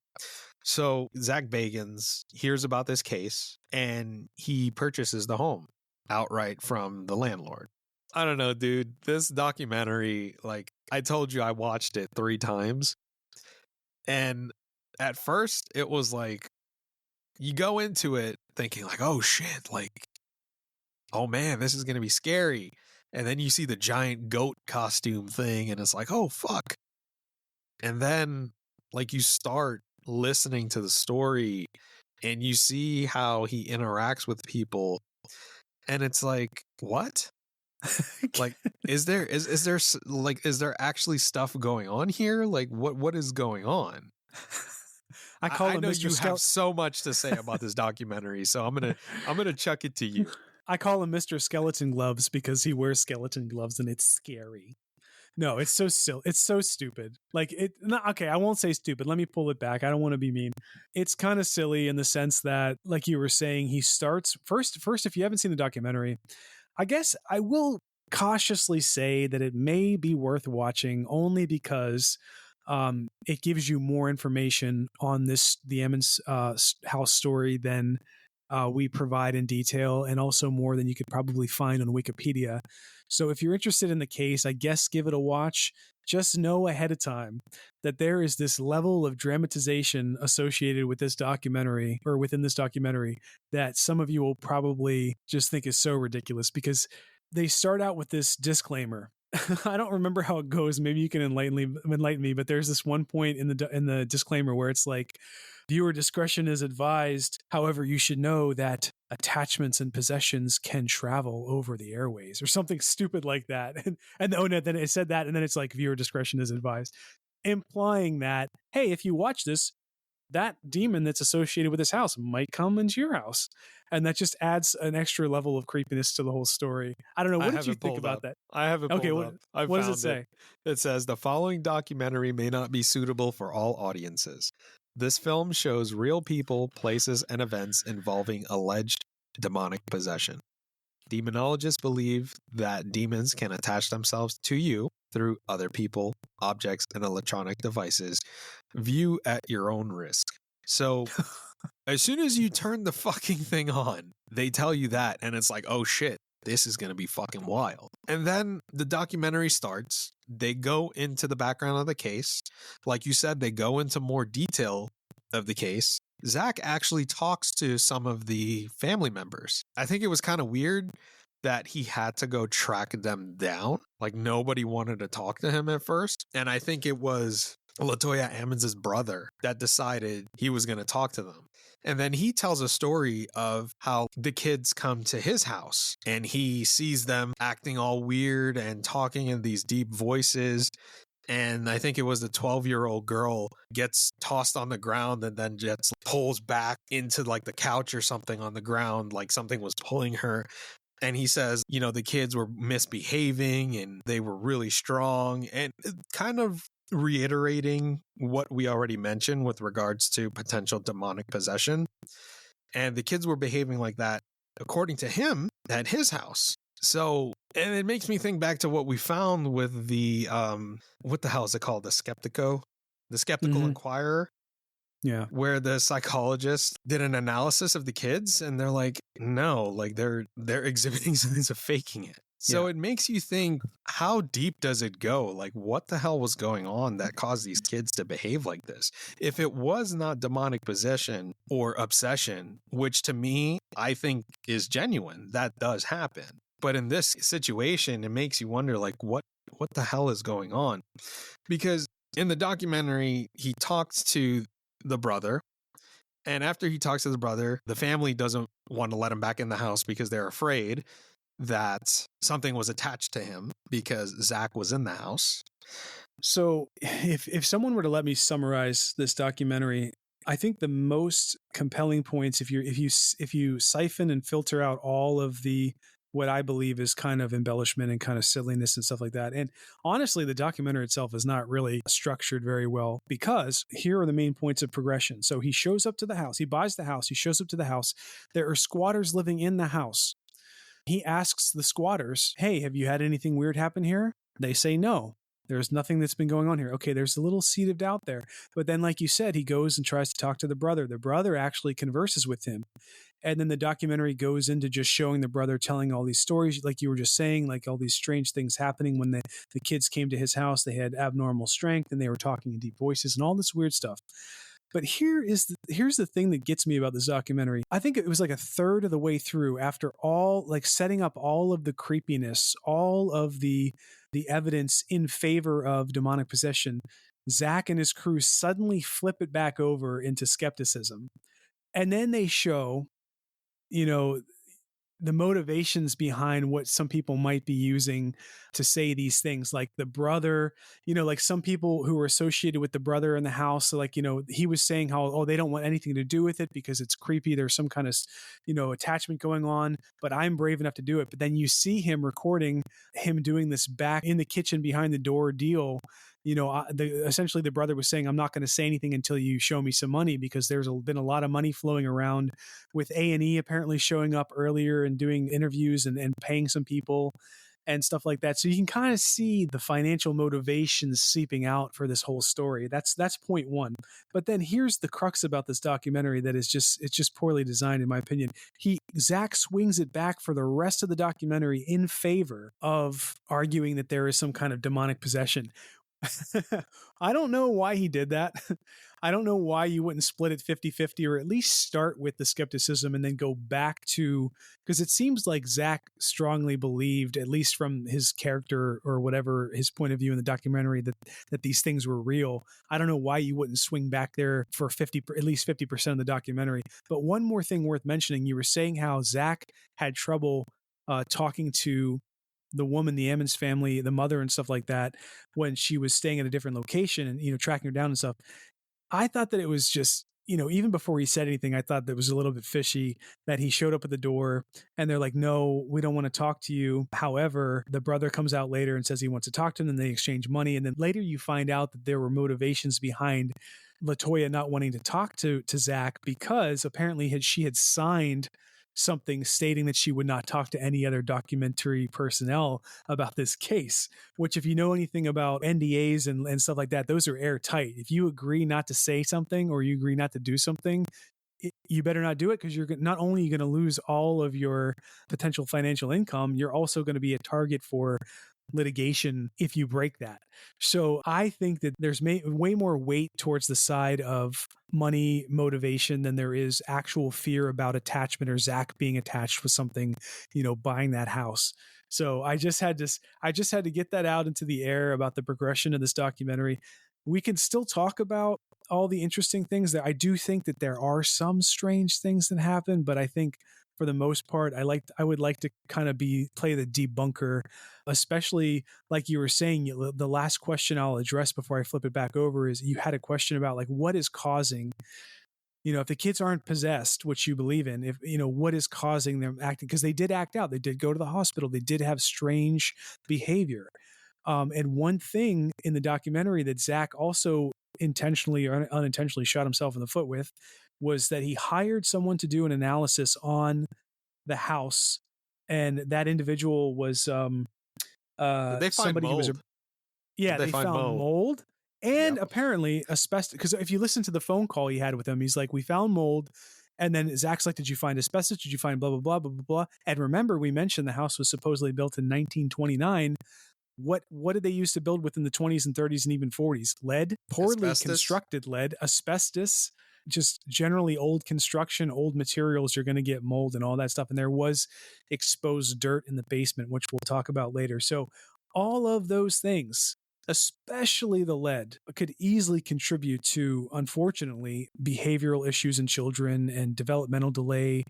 So Zak Bagans hears about this case, and he purchases the home outright from the landlord. I don't know, dude. This documentary, like I told you, I watched it 3 times. And at first it was like, you go into it thinking like, oh shit, like, oh man, this is going to be scary. And then you see the giant goat costume thing and it's like, oh fuck. And then like you start listening to the story and you see how he interacts with people. And it's like, what? Like, is there actually stuff going on here? Like, what is going on? I know you have so much to say about this documentary, so I'm gonna chuck it to you. I call him Mr. Skeleton Gloves because he wears skeleton gloves and it's scary. No, it's so silly. It's so stupid. Like okay, I won't say stupid. Let me pull it back. I don't want to be mean. It's kind of silly in the sense that, like you were saying, he starts first, if you haven't seen the documentary, I guess I will cautiously say that it may be worth watching only because it gives you more information on the Ammons house story than we provide in detail, and also more than you could probably find on Wikipedia. So if you're interested in the case, I guess give it a watch. Just know ahead of time that there is this level of dramatization associated with this documentary, or within this documentary, that some of you will probably just think is so ridiculous, because they start out with this disclaimer. I don't remember how it goes. Maybe you can enlighten me, but there's this one point in the disclaimer where it's like, viewer discretion is advised. However, you should know that attachments and possessions can travel over the airways, or something stupid like that. And then it said that, and then it's like, viewer discretion is advised, implying that, hey, if you watch this, that demon that's associated with this house might come into your house. And that just adds an extra level of creepiness to the whole story. I don't know. What did you think about that? I have it pulled up. What does it say? It says, the following documentary may not be suitable for all audiences. This film shows real people, places, and events involving alleged demonic possession. Demonologists believe that demons can attach themselves to you through other people, objects, and electronic devices. View at your own risk. So as soon as you turn the fucking thing on, they tell you that, and it's like, oh shit, this is going to be fucking wild. And then the documentary starts. They go into the background of the case. Like you said, they go into more detail of the case. Zak actually talks to some of the family members. I think it was kind of weird that he had to go track them down. Like, nobody wanted to talk to him at first. And I think it was LaToya Ammons' brother that decided he was going to talk to them. And then he tells a story of how the kids come to his house and he sees them acting all weird and talking in these deep voices. And I think it was the 12-year-old girl gets tossed on the ground and then just pulls back into like the couch or something on the ground, like something was pulling her. And he says, you know, the kids were misbehaving and they were really strong, and kind of reiterating what we already mentioned with regards to potential demonic possession. And the kids were behaving like that, according to him, at his house. So, and it makes me think back to what we found with the, what the hell is it called? The Skeptical Inquirer. Yeah. Where the psychologist did an analysis of the kids and they're like, no, like they're exhibiting signs of faking it. So It makes you think, how deep does it go? Like, what the hell was going on that caused these kids to behave like this? If it was not demonic possession or obsession, which to me, I think is genuine, that does happen. But in this situation, it makes you wonder, like, what the hell is going on? Because in the documentary, he talks to the brother. And after he talks to the brother, the family doesn't want to let him back in the house because they're afraid that something was attached to him because Zak was in the house. So if someone were to let me summarize this documentary, I think the most compelling points, if you siphon and filter out all of the what I believe is kind of embellishment and kind of silliness and stuff like that. And honestly, the documentary itself is not really structured very well, because here are the main points of progression. So he shows up to the house, he buys the house, he shows up to the house. There are squatters living in the house. He asks the squatters, hey, have you had anything weird happen here? They say no. There's nothing that's been going on here. Okay, there's a little seed of doubt there. But then, like you said, he goes and tries to talk to the brother. The brother actually converses with him. And then the documentary goes into just showing the brother telling all these stories, like you were just saying, like all these strange things happening when the kids came to his house. They had abnormal strength and they were talking in deep voices and all this weird stuff. But here's the thing that gets me about this documentary. I think it was like a third of the way through, after all, like setting up all of the creepiness, all of the evidence in favor of demonic possession, Zak and his crew suddenly flip it back over into skepticism. And then they show, the motivations behind what some people might be using to say these things, like the brother, like some people who were associated with the brother in the house. So like, he was saying how, they don't want anything to do with it because it's creepy. There's some kind of, attachment going on, but I'm brave enough to do it. But then you see him recording him doing this back in the kitchen behind the door deal. Essentially the brother was saying, I'm not going to say anything until you show me some money, because there's been a lot of money flowing around, with A&E apparently showing up earlier and doing interviews and paying some people and stuff like that. So you can kind of see the financial motivations seeping out for this whole story. That's point one. But then here's the crux about this documentary that it's just poorly designed, in my opinion. Zak swings it back for the rest of the documentary in favor of arguing that there is some kind of demonic possession. I don't know why he did that. I don't know why you wouldn't split it 50-50, or at least start with the skepticism and then go back to, because it seems like Zak strongly believed, at least from his character or whatever his point of view in the documentary, that these things were real. I don't know why you wouldn't swing back there for at least 50% of the documentary. But one more thing worth mentioning, you were saying how Zak had trouble talking to the woman, the Ammons family, the mother and stuff like that, when she was staying at a different location and, tracking her down and stuff. I thought that it was just, even before he said anything, I thought that was a little bit fishy that he showed up at the door and they're like, no, we don't want to talk to you. However, the brother comes out later and says he wants to talk to him, and they exchange money. And then later you find out that there were motivations behind LaToya not wanting to talk to Zak, because apparently she had signed something stating that she would not talk to any other documentary personnel about this case, which, if you know anything about NDAs and stuff like that, those are airtight. If you agree not to say something or you agree not to do something, you better not do it, because you're not only going to lose all of your potential financial income, you're also going to be a target for litigation if you break that. So I think that there's way more weight towards the side of money motivation than there is actual fear about attachment, or Zak being attached with something, buying that house. So I just had to get that out into the air about the progression of this documentary. We can still talk about all the interesting things. That I do think that there are some strange things that happen, but I think for the most part, I would like to kind of play the debunker, especially like you were saying. The last question I'll address before I flip it back over is, you had a question about like what is causing, if the kids aren't possessed, which you believe in, if what is causing them acting, because they did act out, they did go to the hospital, they did have strange behavior. And one thing in the documentary that Zak also intentionally or unintentionally shot himself in the foot with was that he hired someone to do an analysis on the house, and that individual was Did they find somebody mold? who was they found mold and apparently asbestos, because if you listen to the phone call he had with him, he's like, we found mold. And then Zak's like, did you find asbestos? Did you find blah, blah, blah, blah, blah, blah? And remember, we mentioned the house was supposedly built in 1929. What did they use to build within the 20s and 30s and even 40s? Lead, poorly constructed lead, asbestos, just generally old construction, old materials. You're going to get mold and all that stuff. And there was exposed dirt in the basement, which we'll talk about later. So all of those things, especially the lead, could easily contribute to, unfortunately, behavioral issues in children and developmental delay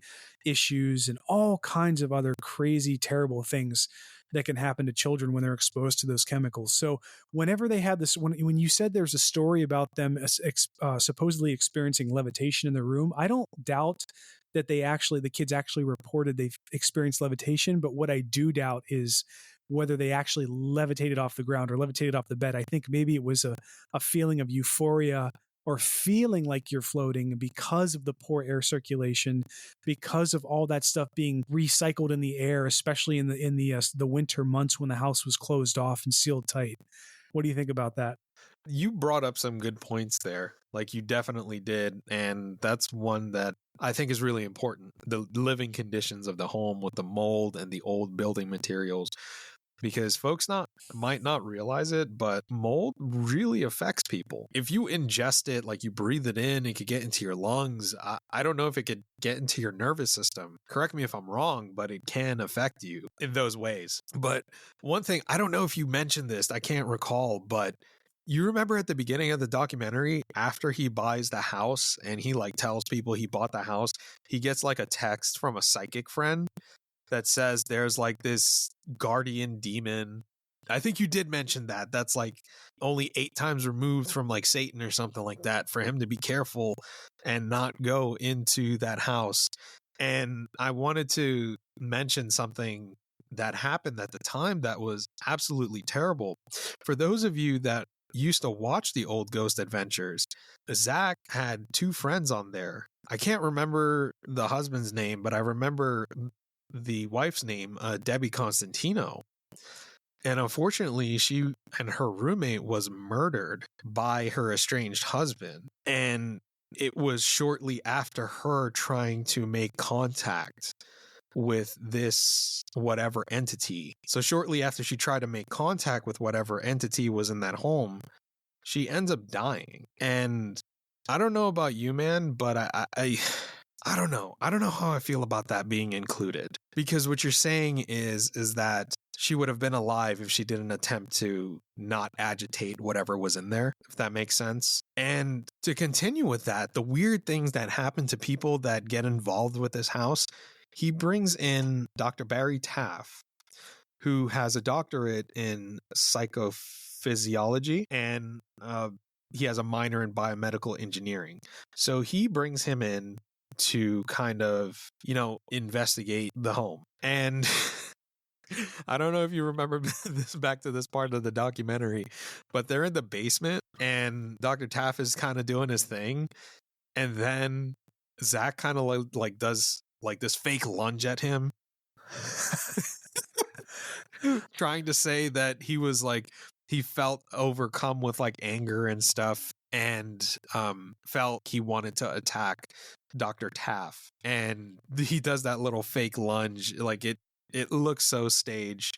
issues and all kinds of other crazy, terrible things. that can happen to children when they're exposed to those chemicals. So whenever they had this, when you said there's a story about them supposedly experiencing levitation in the room, I don't doubt that the kids actually reported they've experienced levitation. But what I do doubt is whether they actually levitated off the ground or levitated off the bed. I think maybe it was a feeling of euphoria or feeling like you're floating because of the poor air circulation, because of all that stuff being recycled in the air, especially in the winter months when the house was closed off and sealed tight. What do you think about that? You brought up some good points there. Like you definitely did. And that's one that I think is really important. The living conditions of the home with the mold and the old building materials. Because folks might not realize it, but mold really affects people. If you ingest it, like you breathe it in, it could get into your lungs. I don't know if it could get into your nervous system. Correct me if I'm wrong, but it can affect you in those ways. But one thing, I don't know if you mentioned this, I can't recall, but you remember at the beginning of the documentary, after he buys the house and he like tells people he bought the house, he gets like a text from a psychic friend that says there's like this guardian demon. I think you did mention that. That's like only 8 times removed from like Satan or something like that, for him to be careful and not go into that house. And I wanted to mention something that happened at the time that was absolutely terrible. For those of you that used to watch the old Ghost Adventures, Zak had 2 friends on there. I can't remember the husband's name, but I remember the wife's name, Debbie Constantino. And unfortunately, she and her roommate was murdered by her estranged husband. And it was shortly after her trying to make contact with this whatever entity. So shortly after she tried to make contact with whatever entity was in that home, she ends up dying. And I don't know about you, man, but I don't know. I don't know how I feel about that being included, because what you're saying is that she would have been alive if she didn't attempt to not agitate whatever was in there, if that makes sense. And to continue with that, the weird things that happen to people that get involved with this house, he brings in Dr. Barry Taff, who has a doctorate in psychophysiology, and he has a minor in biomedical engineering. So he brings him in to kind of, investigate the home. And I don't know if you remember this, back to this part of the documentary, but they're in the basement and Dr. Taff is kind of doing his thing. And then Zak kind of like does like this fake lunge at him, trying to say that he was like, he felt overcome with like anger and stuff, and felt he wanted to attack Dr. Taff. And he does that little fake lunge. Like it looks so staged.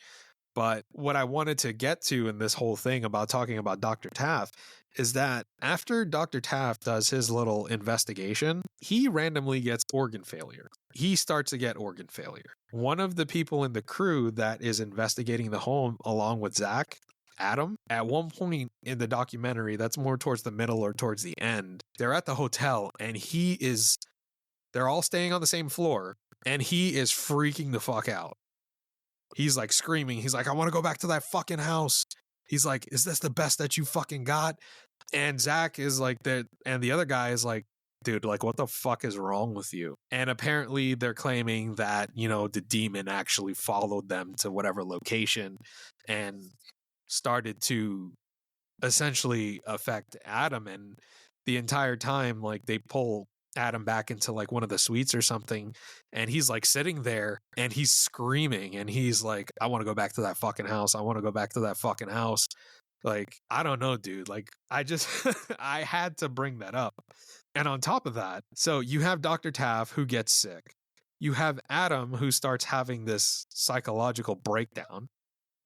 But what I wanted to get to in this whole thing about talking about Dr. Taff is that after Dr. Taff does his little investigation, he randomly gets organ failure. He starts to get organ failure. One of the people in the crew that is investigating the home along with Zak, Adam, at one point in the documentary, that's more towards the middle or towards the end, they're at the hotel and they're all staying on the same floor and he is freaking the fuck out. He's like screaming. He's like, I want to go back to that fucking house. He's like, is this the best that you fucking got? And Zak is like that. And the other guy is like, dude, like, what the fuck is wrong with you? And apparently they're claiming that, the demon actually followed them to whatever location and started to essentially affect Adam. And the entire time, like, they pull Adam back into like one of the suites or something, and he's like sitting there and he's screaming and he's like, I want to go back to that fucking house. I want to go back to that fucking house. Like, I don't know, dude. Like, I just I had to bring that up. And on top of that, so you have Dr. Taff who gets sick. You have Adam who starts having this psychological breakdown,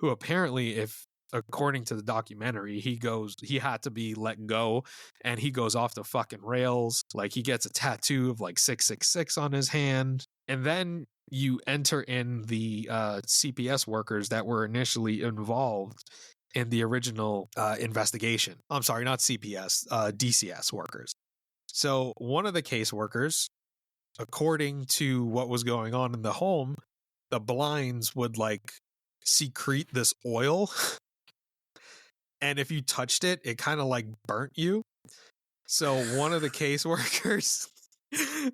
who apparently, according to the documentary, he had to be let go and he goes off the fucking rails. Like, he gets a tattoo of like 666 on his hand. And then you enter in the CPS workers that were initially involved in the original investigation. I'm sorry, not CPS, DCS workers. So one of the case workers, according to what was going on in the home, the blinds would like secrete this oil. And if you touched it, it kind of like burnt you. So one of the caseworkers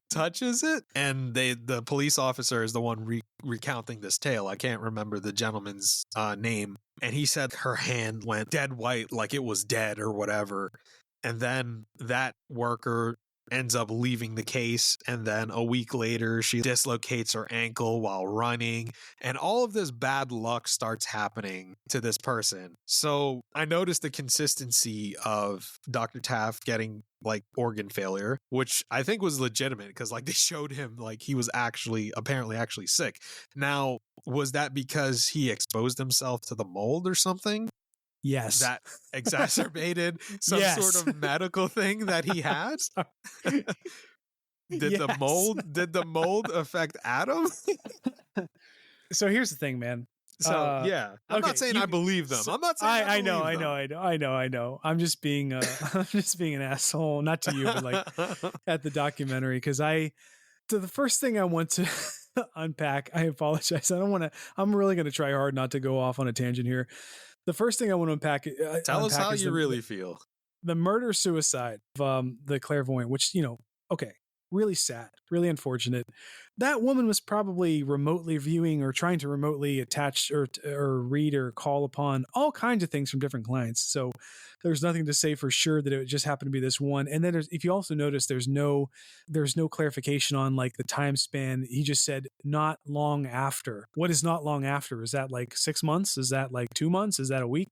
touches it, and the police officer is the one recounting this tale. I can't remember the gentleman's name. And he said her hand went dead white, like it was dead or whatever. And then that worker ends up leaving the case, and then a week later she dislocates her ankle while running, and all of this bad luck starts happening to this person. So I noticed the consistency of Dr. Taft getting like organ failure, which I think was legitimate because like they showed him like he was apparently sick. Now, was that because he exposed himself to the mold or something? Yes. That exacerbated some sort of medical thing that he had? Did the mold affect Adam? So here's the thing, man. So yeah, I'm not saying I believe them. I'm not saying I know. I'm just being an asshole, not to you, but like at the documentary, because so the first thing I want to unpack, I apologize. I'm really going to try hard not to go off on a tangent here. The first thing I want to unpack. Tell us how you really feel. The murder-suicide of the clairvoyant, which, okay, really sad, really unfortunate. That woman was probably remotely viewing or trying to remotely attach or read or call upon all kinds of things from different clients. So there's nothing to say for sure that it just happened to be this one. And then if you also notice, there's no clarification on like the time span. He just said not long after. What is not long after? Is that like 6 months? Is that like 2 months? Is that a week?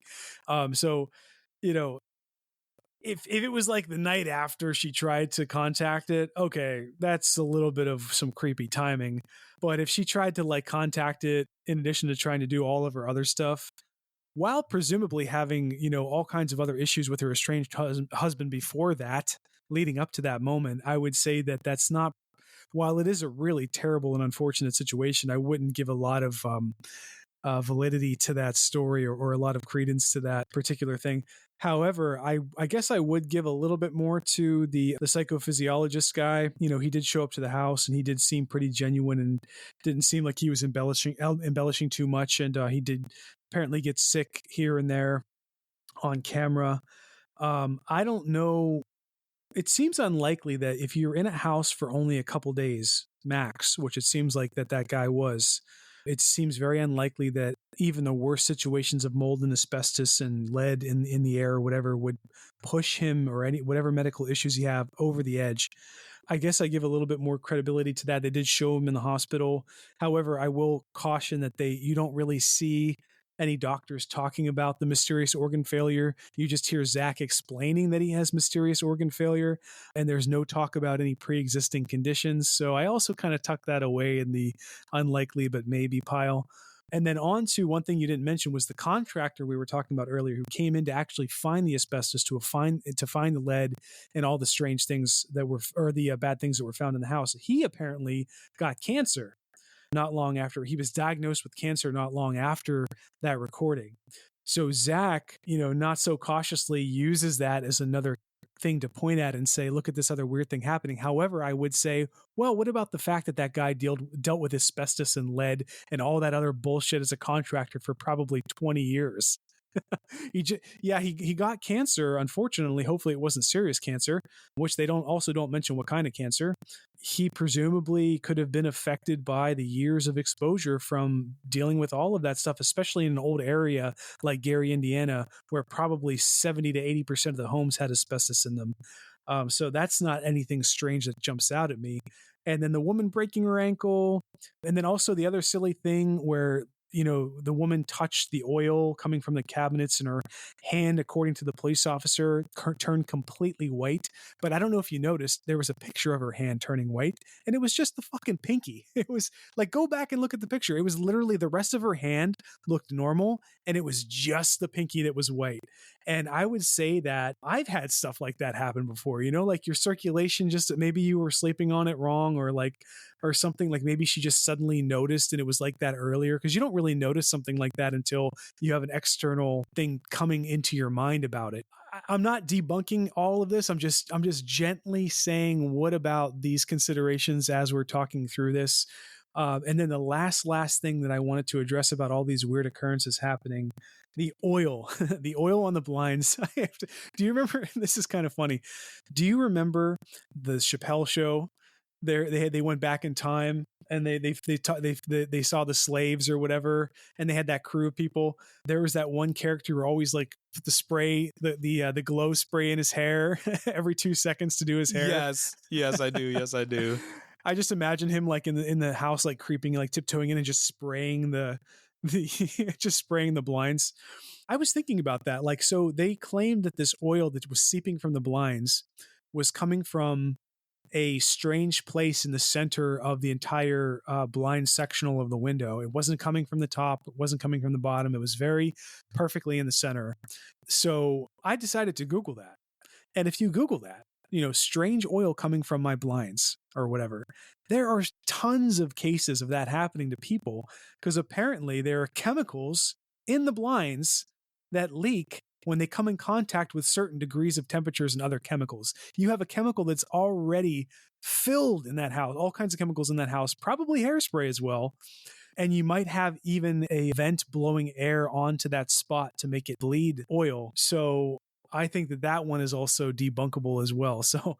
If it was like the night after she tried to contact it, okay, that's a little bit of some creepy timing. But if she tried to like contact it in addition to trying to do all of her other stuff, while presumably having, all kinds of other issues with her estranged husband before that, leading up to that moment, I would say that that's not, while it is a really terrible and unfortunate situation, I wouldn't give a lot of validity to that story or a lot of credence to that particular thing. However, I guess I would give a little bit more to the psychophysiologist guy. He did show up to the house and he did seem pretty genuine and didn't seem like he was embellishing too much. And he did apparently get sick here and there on camera. I don't know. It seems unlikely that if you're in a house for only a couple days max, which it seems like that guy was, it seems very unlikely that even the worst situations of mold and asbestos and lead in the air or whatever would push him or whatever medical issues he have over the edge. I guess I give a little bit more credibility to that. They did show him in the hospital. However, I will caution that you don't really see any doctors talking about the mysterious organ failure. You just hear Zak explaining that he has mysterious organ failure, and there's no talk about any pre-existing conditions. So I also kind of tuck that away in the unlikely but maybe pile. And then on to one thing you didn't mention was the contractor we were talking about earlier, who came in to actually find the asbestos, to find the lead and all the strange things or the bad things that were found in the house. He apparently got cancer not long after. He was diagnosed with cancer not long after that recording. So Zak, not so cautiously uses that as another thing to point at and say, look at this other weird thing happening. However, I would say, well, what about the fact that guy dealt with asbestos and lead and all that other bullshit as a contractor for probably 20 years? He got cancer, unfortunately. Hopefully it wasn't serious cancer, which they don't mention what kind of cancer. He presumably could have been affected by the years of exposure from dealing with all of that stuff, especially in an old area like Gary, Indiana, where probably 70 to 80% of the homes had asbestos in them. So that's not anything strange that jumps out at me. And then the woman breaking her ankle, and then also the other silly thing where the woman touched the oil coming from the cabinets and her hand, according to the police officer, turned completely white. But I don't know if you noticed, there was a picture of her hand turning white and it was just the fucking pinky. It was like, go back and look at the picture. It was literally the rest of her hand looked normal and it was just the pinky that was white. And I would say that I've had stuff like that happen before, like your circulation, just maybe you were sleeping on it wrong or something, like maybe she just suddenly noticed and it was like that earlier, because you don't really notice something like that until you have an external thing coming into your mind about it. I'm not debunking all of this. I'm just gently saying, what about these considerations as we're talking through this? And then the last thing that I wanted to address about all these weird occurrences happening, the oil, the oil on the blinds. Do you remember? This is kind of funny. Do you remember the Chappelle show? They went back in time and they saw the slaves or whatever, and they had that crew of people. There was that one character who always like put the spray, the glow spray in his hair every 2 seconds to do his hair. Yes, I do. Yes, I do. I just imagine him like in the house, like creeping, like tiptoeing in and just spraying the just spraying the blinds. I was thinking about that. Like, so they claimed that this oil that was seeping from the blinds was coming from a strange place in the center of the entire blind sectional of the window. It wasn't coming from the top. It wasn't coming from the bottom. It was very perfectly in the center. So I decided to Google that. And if you Google that, strange oil coming from my blinds or whatever, there are tons of cases of that happening to people, because apparently there are chemicals in the blinds that leak when they come in contact with certain degrees of temperatures and other chemicals. You have a chemical that's already filled in that house, all kinds of chemicals in that house, probably hairspray as well. And you might have even a vent blowing air onto that spot to make it bleed oil. So I think that one is also debunkable as well. So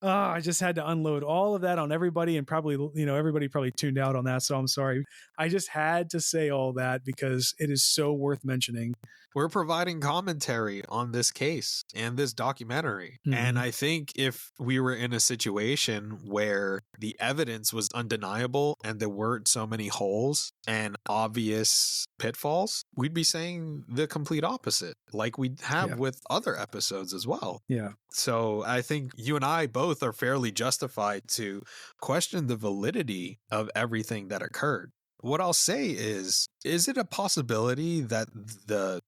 I just had to unload all of that on everybody, and probably, everybody probably tuned out on that. So I'm sorry. I just had to say all that because it is so worth mentioning. We're providing commentary on this case and this documentary. Mm-hmm. And I think if we were in a situation where the evidence was undeniable and there weren't so many holes and obvious pitfalls, we'd be saying the complete opposite, like we have with other episodes as well. Yeah. So I think you and I both are fairly justified to question the validity of everything that occurred. What I'll say is it a possibility that the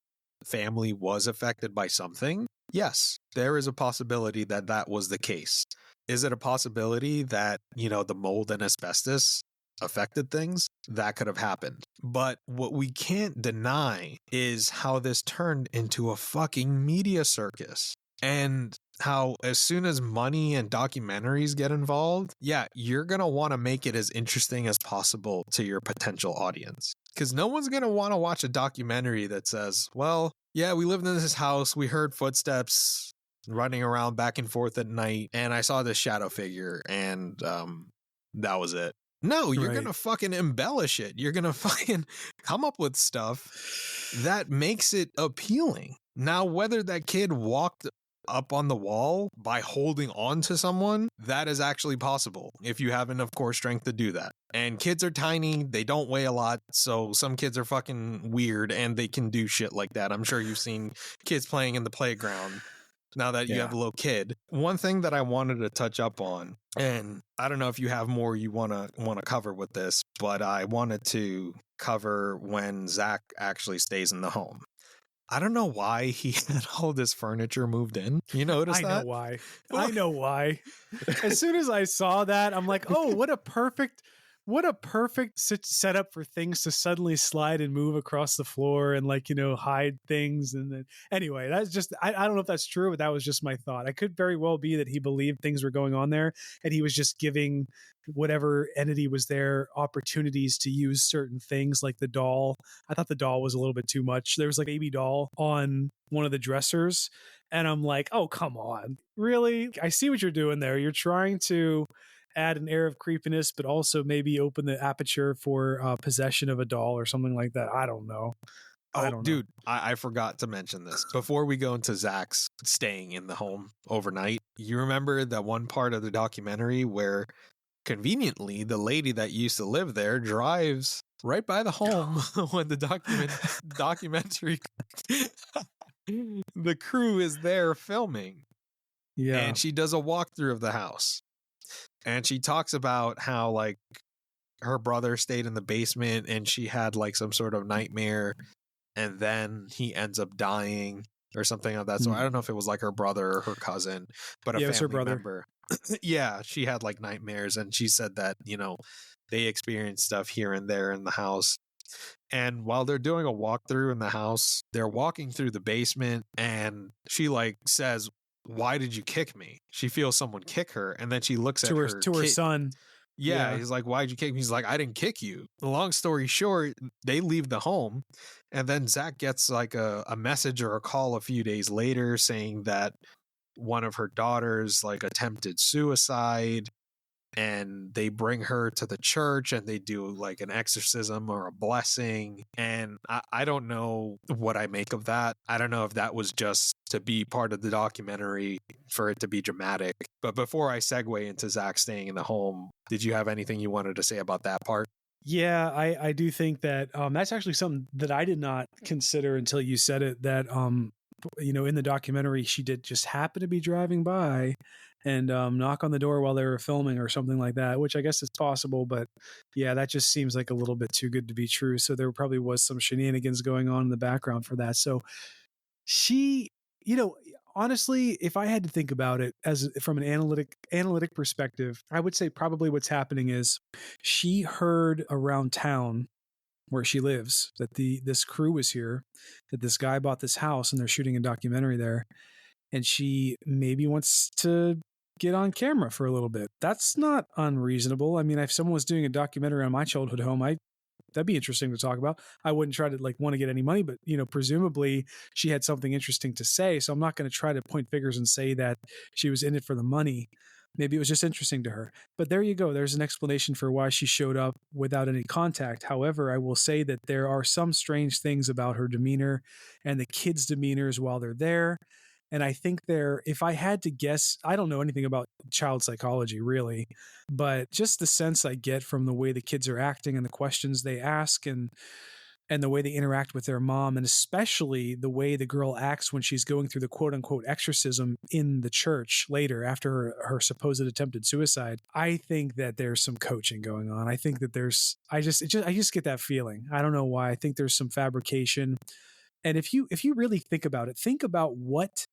family was affected by something? Yes, there is a possibility that that was the case. Is it a possibility that, the mold and asbestos affected things? That could have happened. But what we can't deny is how this turned into a fucking media circus. And how as soon as money and documentaries get involved, you're going to want to make it as interesting as possible to your potential audience. Because no one's going to want to watch a documentary that says, well, we lived in this house, we heard footsteps running around back and forth at night, and I saw this shadow figure, and that was it. No, you're going to fucking embellish it. You're going to fucking come up with stuff that makes it appealing. Now, whether that kid walked up on the wall by holding on to someone, that is actually possible if you have enough core strength to do that. And kids are tiny, they don't weigh a lot, so some kids are fucking weird and they can do shit like that. I'm sure you've seen kids playing in the playground now that you have a little kid. One thing that I wanted to touch up on, and I don't know if you have more you want to cover with this, but I wanted to cover when Zak actually stays in the home. I don't know why he had all this furniture moved in. You notice that? I know why. As soon as I saw that, I'm like, oh, what a perfect setup for things to suddenly slide and move across the floor and hide things. And then anyway, that's just, I don't know if that's true, but that was just my thought. It could very well be that he believed things were going on there and he was just giving whatever entity was there opportunities to use certain things, like the doll. I thought the doll was a little bit too much. There was like a baby doll on one of the dressers, and I'm like, oh, come on. Really? I see what you're doing there. You're trying to add an air of creepiness, but also maybe open the aperture for possession of a doll or something like that. I don't know. Dude, I forgot to mention this. Before we go into Zak's staying in the home overnight, you remember that one part of the documentary where conveniently the lady that used to live there drives right by the home when the documentary the crew is there filming. Yeah. And she does a walkthrough of the house. And she talks about how like her brother stayed in the basement and she had like some sort of nightmare and then he ends up dying or something like that. So I don't know if it was like her brother or her cousin, but a family member. Yeah, she had like nightmares and she said that, they experienced stuff here and there in the house. And while they're doing a walkthrough in the house, they're walking through the basement and she like says, why did you kick me? She feels someone kick her, and then she looks at her son. Yeah, he's like, why'd you kick me? He's like, I didn't kick you. Long story short, they leave the home, and then Zach gets like a message or a call a few days later saying that one of her daughters like attempted suicide, and they bring her to the church and they do like an exorcism or a blessing. And I don't know what I make of that. I don't know if that was just to be part of the documentary for it to be dramatic. But before I segue into Zach staying in the home, did you have anything you wanted to say about that part? Yeah, I do think that that's actually something that I did not consider until you said it, that in the documentary, she did just happen to be driving by and knock on the door while they were filming or something like that, which I guess is possible. But yeah, that just seems like a little bit too good to be true. So there probably was some shenanigans going on in the background for that. So she, honestly, if I had to think about it as from an analytic perspective, I would say probably what's happening is she heard around town where she lives that this crew was here, that this guy bought this house and they're shooting a documentary there, and she maybe wants to get on camera for a little bit. That's not unreasonable. I mean, if someone was doing a documentary on my childhood home, that'd be interesting to talk about. I wouldn't try to want to get any money, but presumably she had something interesting to say. So I'm not going to try to point fingers and say that she was in it for the money. Maybe it was just interesting to her. But there you go. There's an explanation for why she showed up without any contact. However, I will say that there are some strange things about her demeanor and the kids' demeanors while they're there. And I think if I had to guess, I don't know anything about child psychology really, but just the sense I get from the way the kids are acting and the questions they ask and the way they interact with their mom, and especially the way the girl acts when she's going through the quote unquote exorcism in the church later after her supposed attempted suicide. I think that there's some coaching going on. I think that I just get that feeling. I don't know why. I think there's some fabrication. And if you really think about it, think about what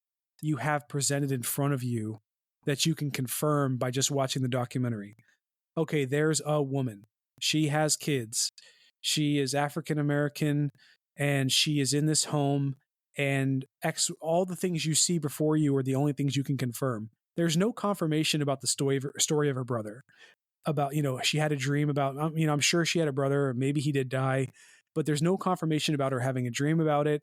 you have presented in front of you that you can confirm by just watching the documentary. Okay, there's a woman. She has kids. She is African American, and she is in this home, and all the things you see before you are the only things you can confirm. There's no confirmation about the story of her brother. About, she had a dream about, I'm sure she had a brother, or maybe he did die, but there's no confirmation about her having a dream about it.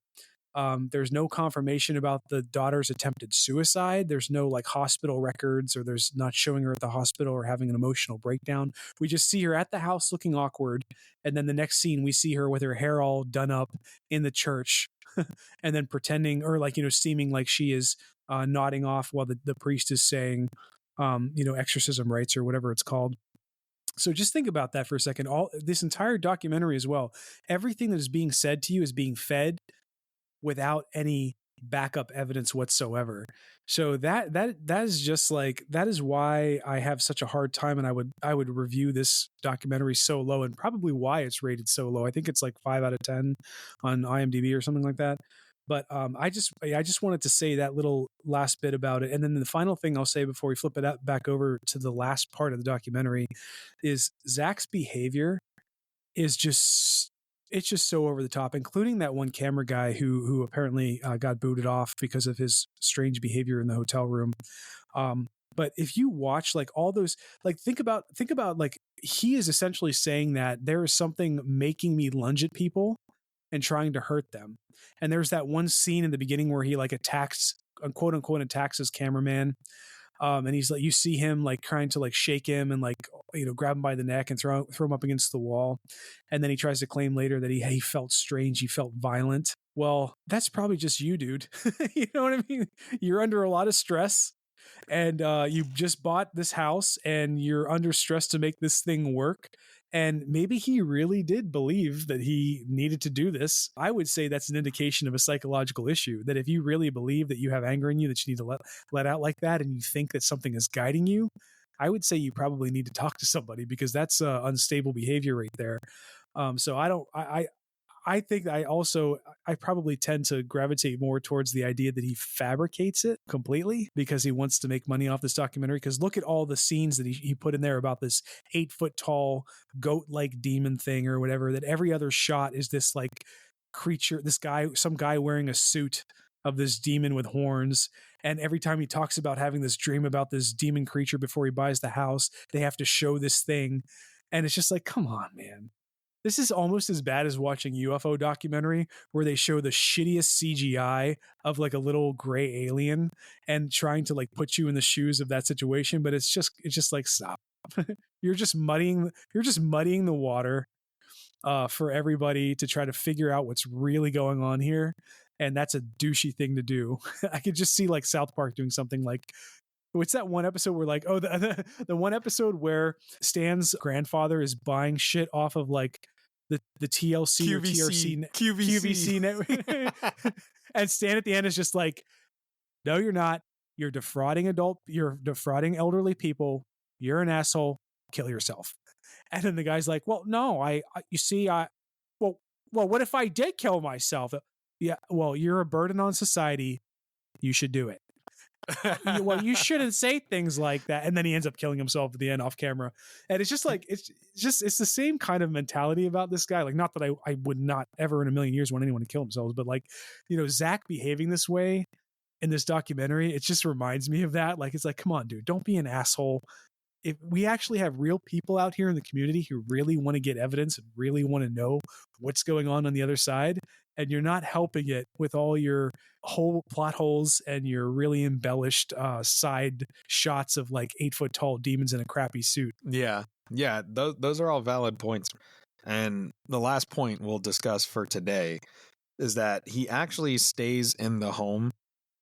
There's no confirmation about the daughter's attempted suicide. There's no hospital records, or there's not showing her at the hospital or having an emotional breakdown. We just see her at the house looking awkward. And then the next scene, we see her with her hair all done up in the church and then pretending, or seeming like she is nodding off while the priest is saying, exorcism rites or whatever it's called. So just think about that for a second. This entire documentary as well, everything that is being said to you is being fed without any backup evidence whatsoever. So that is just that is why I have such a hard time, and I would review this documentary so low, and probably why it's rated so low. I think it's 5 out of 10 on IMDb or something like that. But I just wanted to say that little last bit about it. And then the final thing I'll say before we flip it back over to the last part of the documentary is Zach's behavior is just so over the top, including that one camera guy who apparently got booted off because of his strange behavior in the hotel room. But if you watch all those, think about he is essentially saying that there is something making me lunge at people and trying to hurt them. And there's that one scene in the beginning where he attacks, quote unquote, attacks his cameraman. And he's you see him trying to shake him and grab him by the neck and throw him up against the wall. And then he tries to claim later that he felt strange. He felt violent. Well, that's probably just you, dude. You know what I mean? You're under a lot of stress, and you just bought this house and you're under stress to make this thing work. And maybe he really did believe that he needed to do this. I would say that's an indication of a psychological issue, that if you really believe that you have anger in you that you need to let out like that, and you think that something is guiding you, I would say you probably need to talk to somebody, because that's unstable behavior right there. So I think I probably tend to gravitate more towards the idea that he fabricates it completely because he wants to make money off this documentary. Because look at all the scenes that he put in there about this 8-foot tall goat-like demon thing or whatever, that every other shot is this creature, some guy wearing a suit of this demon with horns. And every time he talks about having this dream about this demon creature before he buys the house, they have to show this thing. And it's just like, come on, man. This is almost as bad as watching UFO documentary where they show the shittiest CGI of like a little gray alien and trying to like put you in the shoes of that situation. But it's just like, stop. You're just muddying the water for everybody to try to figure out what's really going on here. And that's a douchey thing to do. I could just see like South Park doing something like, what's that one episode where like, oh, the one episode where Stan's grandfather is buying shit off of like the TLC or QVC network. And Stan at the end is just like, no, you're not. You're defrauding elderly people. You're an asshole. Kill yourself. And then the guy's like, well, no, well, what if I did kill myself? Yeah, well, you're a burden on society. You should do it. Well, you shouldn't say things like that. And then he ends up killing himself at the end off camera. And it's just like, it's the same kind of mentality about this guy. Like, not that I would not ever in a million years want anyone to kill themselves, but like, Zach behaving this way in this documentary, it just reminds me of that. Like, it's like, come on, dude, don't be an asshole. If we actually have real people out here in the community who really want to get evidence and really want to know what's going on the other side, and you're not helping it with all your whole plot holes and your really embellished side shots of like 8-foot tall demons in a crappy suit. Yeah. Those are all valid points. And the last point we'll discuss for today is that he actually stays in the home.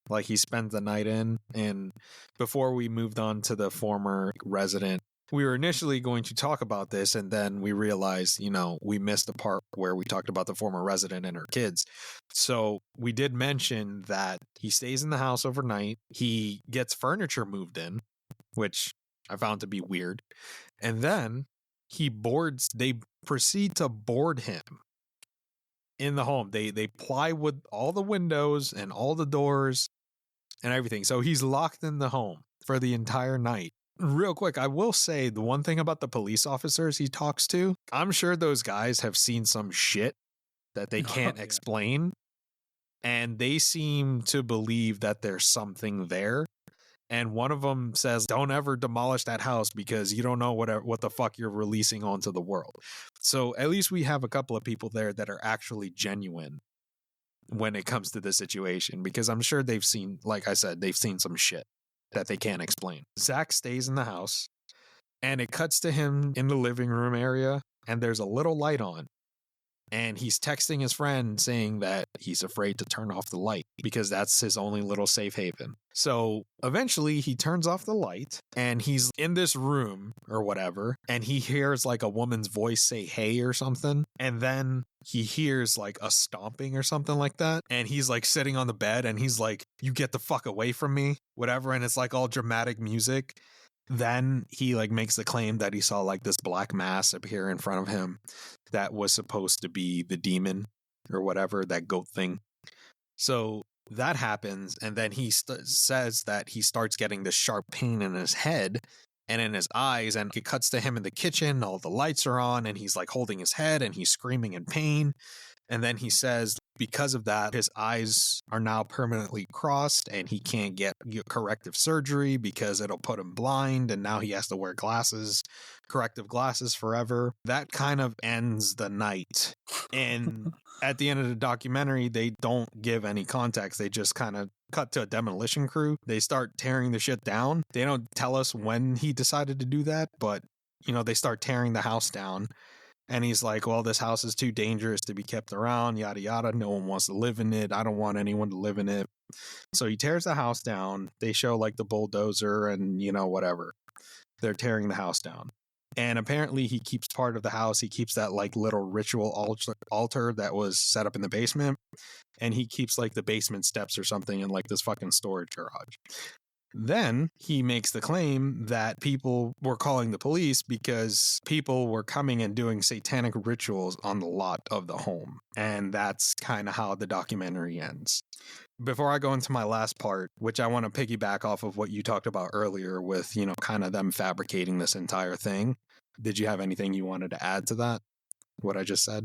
Like, he spends the night in. And before we moved on to the former resident, we were initially going to talk about this, and then we realized, we missed the part where we talked about the former resident and her kids. So we did mention that he stays in the house overnight. He gets furniture moved in, which I found to be weird. And then they proceed to board him in the home. They plywood all the windows and all the doors and everything. So he's locked in the home for the entire night. Real quick, I will say the one thing about the police officers he talks to, I'm sure those guys have seen some shit that they can't explain. And they seem to believe that there's something there. And one of them says, don't ever demolish that house because you don't know what the fuck you're releasing onto the world. So at least we have a couple of people there that are actually genuine when it comes to this situation, because I'm sure they've seen, like I said, they've seen some shit that they can't explain. Zach stays in the house, and it cuts to him in the living room area, and there's a little light on. And he's texting his friend saying that he's afraid to turn off the light because that's his only little safe haven. So eventually he turns off the light and he's in this room or whatever. And he hears like a woman's voice say, hey, or something. And then he hears like a stomping or something like that. And he's like sitting on the bed and he's like, you get the fuck away from me, whatever. And it's like all dramatic music. Then he like makes the claim that he saw like this black mass appear in front of him that was supposed to be the demon or whatever, that goat thing. So that happens, and then he says that he starts getting this sharp pain in his head and in his eyes, and it cuts to him in the kitchen. All the lights are on, and he's like holding his head, and he's screaming in pain. And then he says because of that, his eyes are now permanently crossed and he can't get corrective surgery because it'll put him blind. And now he has to wear corrective glasses forever. That kind of ends the night. And at the end of the documentary, they don't give any context. They just kind of cut to a demolition crew. They start tearing the shit down. They don't tell us when he decided to do that, but they start tearing the house down. And he's like, well, this house is too dangerous to be kept around, yada, yada. No one wants to live in it. I don't want anyone to live in it. So he tears the house down. They show like the bulldozer and, whatever. They're tearing the house down. And apparently he keeps part of the house. He keeps that like little ritual altar that was set up in the basement. And he keeps like the basement steps or something in like this fucking storage garage. Then he makes the claim that people were calling the police because people were coming and doing satanic rituals on the lot of the home. And that's kind of how the documentary ends. Before I go into my last part, which I want to piggyback off of what you talked about earlier with, kind of them fabricating this entire thing. Did you have anything you wanted to add to that? What I just said?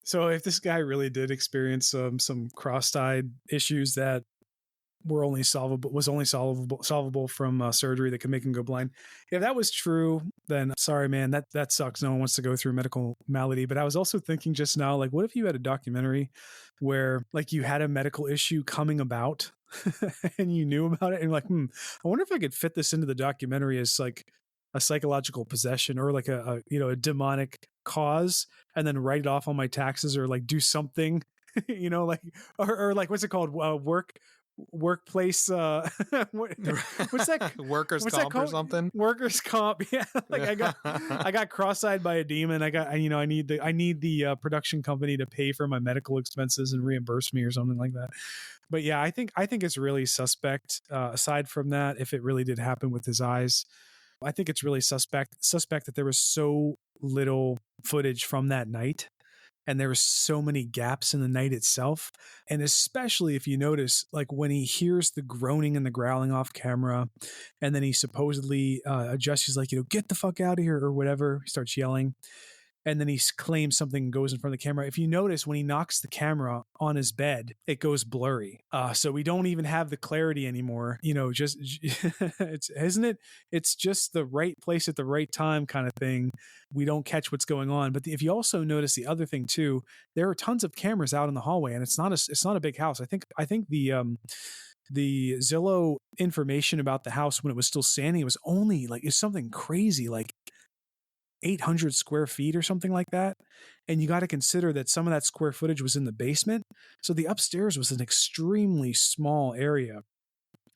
So if this guy really did experience some cross-eyed issues that were only solvable from surgery that could make him go blind, if that was true, then sorry, man, that sucks. No one wants to go through medical malady. But I was also thinking just now, like, what if you had a documentary where like you had a medical issue coming about and you knew about it and like, I wonder if I could fit this into the documentary as like a psychological possession or like a a demonic cause, and then write it off on my taxes or like do something, like or like what's it called, workplace what's that workers what's comp that or something, workers comp. Yeah, like I got cross-eyed by a demon. I need the production company to pay for my medical expenses and reimburse me or something like that. But yeah, I think it's really suspect. Aside from that, if it really did happen with his eyes, I think it's really suspect that there was so little footage from that night, and there were so many gaps in the night itself. And especially if you notice, like when he hears the groaning and the growling off camera, and then he supposedly adjusts, he's like, get the fuck out of here or whatever. He starts yelling. And then he claims something goes in front of the camera. If you notice, when he knocks the camera on his bed, it goes blurry. So we don't even have the clarity anymore. Just it's just the right place at the right time kind of thing. We don't catch what's going on. But if you also notice the other thing too, there are tons of cameras out in the hallway, and it's not a big house. I think the Zillow information about the house when it was still standing, it was only like, it's something crazy, like 800 square feet or something like that. And you got to consider that some of that square footage was in the basement. So the upstairs was an extremely small area.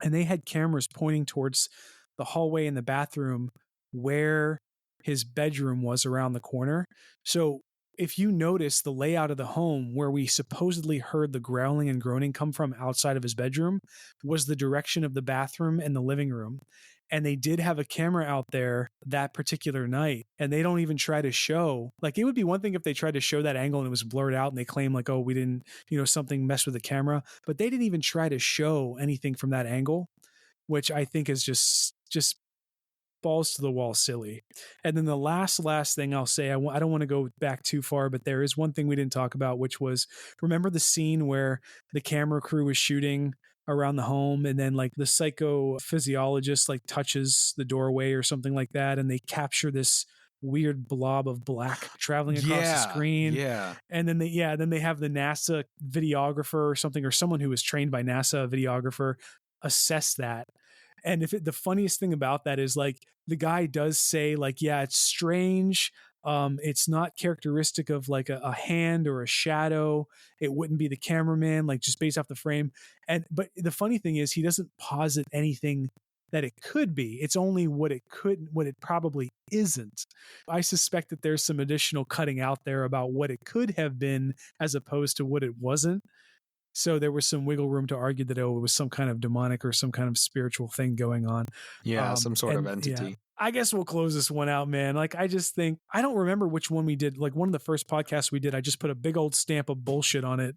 And they had cameras pointing towards the hallway and the bathroom where his bedroom was around the corner. So if you notice the layout of the home, where we supposedly heard the growling and groaning come from outside of his bedroom, was the direction of the bathroom and the living room. And they did have a camera out there that particular night, and they don't even try to show, like, it would be one thing if they tried to show that angle and it was blurred out and they claim like, oh, we didn't, something messed with the camera, but they didn't even try to show anything from that angle, which I think is just balls to the wall silly. And then the last thing I'll say, I don't want to go back too far, but there is one thing we didn't talk about, which was, remember the scene where the camera crew was shooting around the home, and then like the psychophysiologist like touches the doorway or something like that, and they capture this weird blob of black traveling across the screen. Yeah. And then they have the NASA videographer or something, or someone who was trained by NASA, a videographer, assess that. And the funniest thing about that is, like, the guy does say, like, yeah, it's strange. It's not characteristic of like a hand or a shadow. It wouldn't be the cameraman, like, just based off the frame. But the funny thing is, he doesn't posit anything that it could be. It's only what it probably isn't. I suspect that there's some additional cutting out there about what it could have been as opposed to what it wasn't. So there was some wiggle room to argue that, it was some kind of demonic or some kind of spiritual thing going on. Yeah, some sort of entity. Yeah, I guess we'll close this one out, man. Like, I just think, I don't remember which one we did. Like, one of the first podcasts we did, I just put a big old stamp of bullshit on it.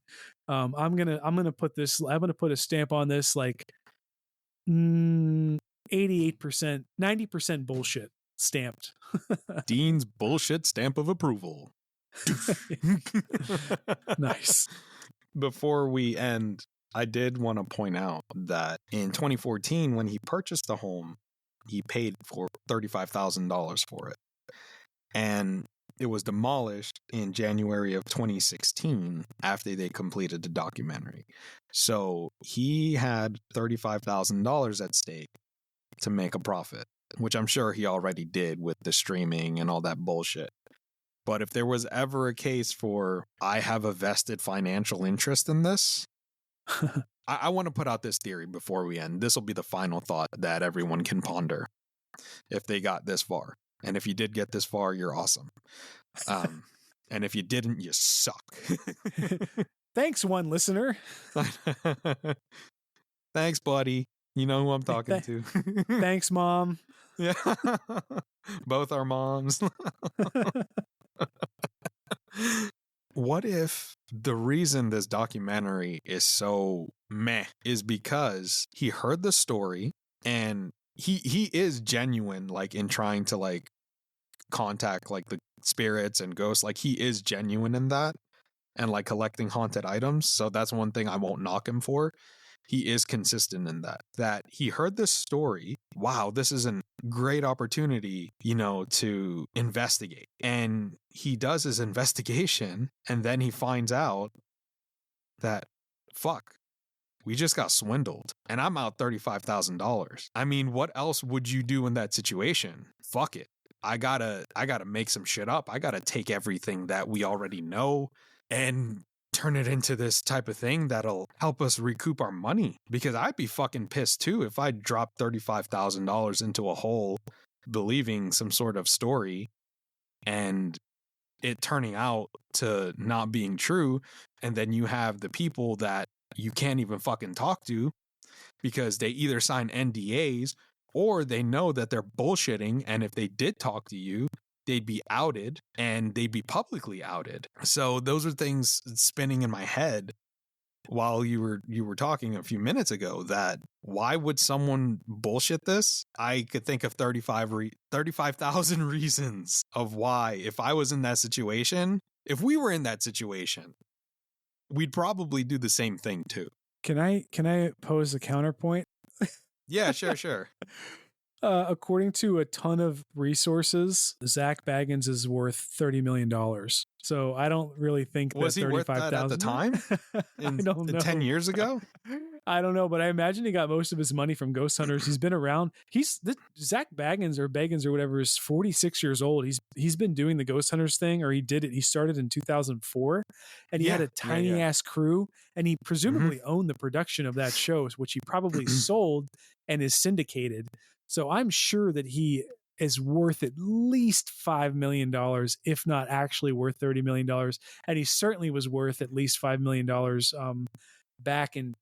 I'm gonna put a stamp on this, like 88%, 90% bullshit stamped. Dean's bullshit stamp of approval. Nice. Before we end, I did want to point out that in 2014, when he purchased the home, he paid for $35,000 for it. And it was demolished in January of 2016 after they completed the documentary. So he had $35,000 at stake to make a profit, which I'm sure he already did with the streaming and all that bullshit. But if there was ever a case for, I have a vested financial interest in this, I want to put out this theory before we end. This will be the final thought that everyone can ponder if they got this far. And if you did get this far, you're awesome. And if you didn't, you suck. Thanks, one listener. Thanks, buddy. You know who I'm talking to. Thanks, Mom. Yeah. Both our moms. What if the reason this documentary is so meh is because he heard the story and he is genuine, like, in trying to, like, contact, like, the spirits and ghosts. Like, he is genuine in that. and like collecting haunted items. So that's one thing I won't knock him for. He is consistent in that he heard this story. Wow, this is a great opportunity, to investigate. And he does his investigation, and then he finds out that, fuck, we just got swindled and I'm out $35,000. I mean, what else would you do in that situation? Fuck it. I gotta make some shit up. I gotta take everything that we already know and turn it into this type of thing that'll help us recoup our money. Because I'd be fucking pissed too if I dropped $35,000 into a hole believing some sort of story and it turning out to not being true. And then you have the people that you can't even fucking talk to because they either sign NDAs or they know that they're bullshitting. And if they did talk to you, they'd be outed and they'd be publicly outed. So those are things spinning in my head while you were talking a few minutes ago, that why would someone bullshit this? I could think of 35,000 reasons of why, if I was in that situation, if we were in that situation, we'd probably do the same thing too. Can I pose a counterpoint? Yeah, sure. According to a ton of resources, Zak Bagans is worth $30 million. So I don't really think was he worth that at the time? I don't know. 10 years ago? I don't know, but I imagine he got most of his money from ghost hunters. He's been around. Zak Bagans or whatever is 46 years old. He's been doing the ghost hunters thing, or he did it. He started in 2004, and he had a tiny ass crew, and he presumably owned the production of that show, which he probably sold and is syndicated. So I'm sure that he is worth at least $5 million, if not actually worth $30 million. And he certainly was worth at least $5 million back in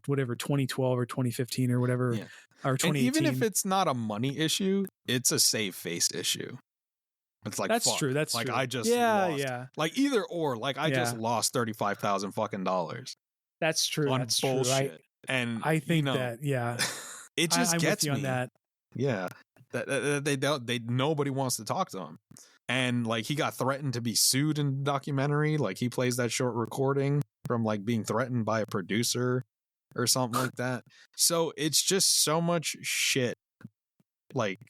whatever 2012 or 2015 or whatever, or 2018. And even if it's not a money issue, it's a save face issue. It's like, that's fuck. true. That's like true. I just lost. Like either or. Like I just lost $35,000 fucking dollars. That's true. On that's bullshit. True. And I think that it just I'm gets with you me on that. Yeah, they nobody wants to talk to him, and like he got threatened to be sued in the documentary. Like he plays that short recording from like being threatened by a producer or something like that. So it's just so much shit like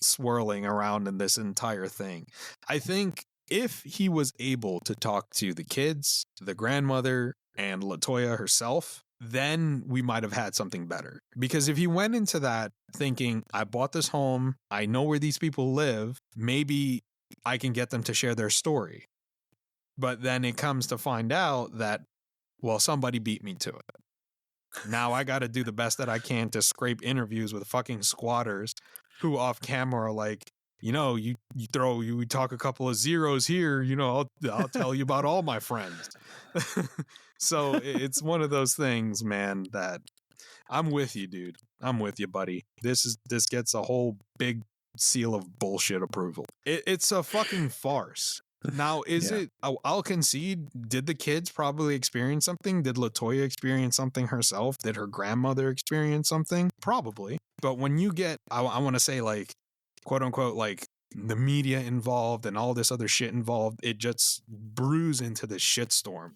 swirling around in this entire thing. I think if he was able to talk to the kids, the grandmother, and LaToya herself, then we might have had something better. Because if he went into that thinking, I bought this home, I know where these people live, maybe I can get them to share their story. But then it comes to find out that, well, somebody beat me to it. Now I got to do the best that I can to scrape interviews with fucking squatters who off camera are like, you talk a couple of zeros here, I'll tell you about all my friends. So it's one of those things, man, that I'm with you, dude. I'm with you, buddy. This gets a whole big seal of bullshit approval. It's a fucking farce. Now, I'll concede, did the kids probably experience something? Did LaToya experience something herself? Did her grandmother experience something? Probably. But when you get, I want to say like, quote unquote, like the media involved and all this other shit involved, it just brews into this shitstorm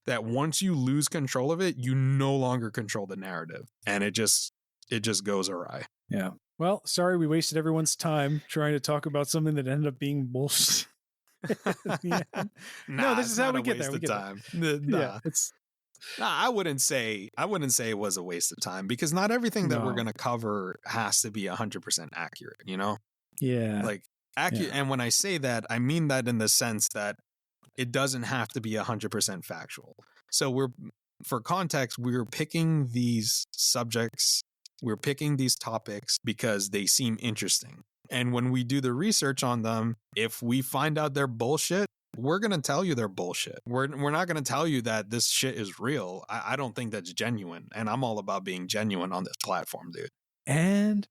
that once you lose control of it, you no longer control the narrative, and it just goes awry. Yeah. Well, sorry we wasted everyone's time trying to talk about something that ended up being bullshit. No, this is how we get there. We get time. I wouldn't say it was a waste of time, because not everything that we're going to cover has to be 100% accurate, Yeah. Like accurate. Yeah. And when I say that, I mean that in the sense that it doesn't have to be 100% factual. So for context, we're picking these subjects, we're picking these topics because they seem interesting. And when we do the research on them, if we find out they're bullshit, we're going to tell you they're bullshit. We're not going to tell you that this shit is real. I don't think that's genuine. And I'm all about being genuine on this platform, dude. And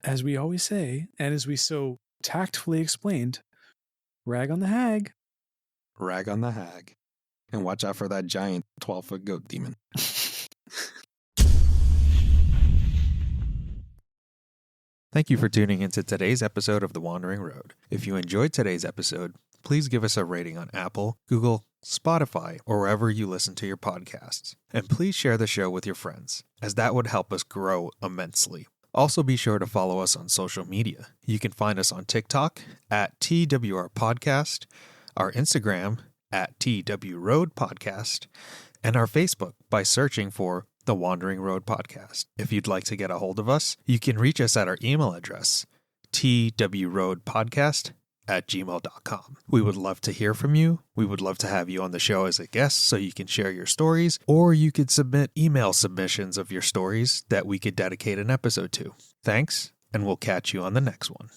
as we always say, and as we so tactfully explained, rag on the hag. Rag on the hag. And watch out for that giant 12-foot goat demon. Thank you for tuning into today's episode of The Wandering Road. If you enjoyed today's episode, please give us a rating on Apple, Google, Spotify, or wherever you listen to your podcasts. And please share the show with your friends, as that would help us grow immensely. Also be sure to follow us on social media. You can find us on TikTok at twrpodcast, our Instagram at twroadpodcast, and our Facebook by searching for The Wandering Road Podcast. If you'd like to get a hold of us, you can reach us at our email address, twroadpodcast@gmail.com. We would love to hear from you. We would love to have you on the show as a guest so you can share your stories, or you could submit email submissions of your stories that we could dedicate an episode to. Thanks, and we'll catch you on the next one.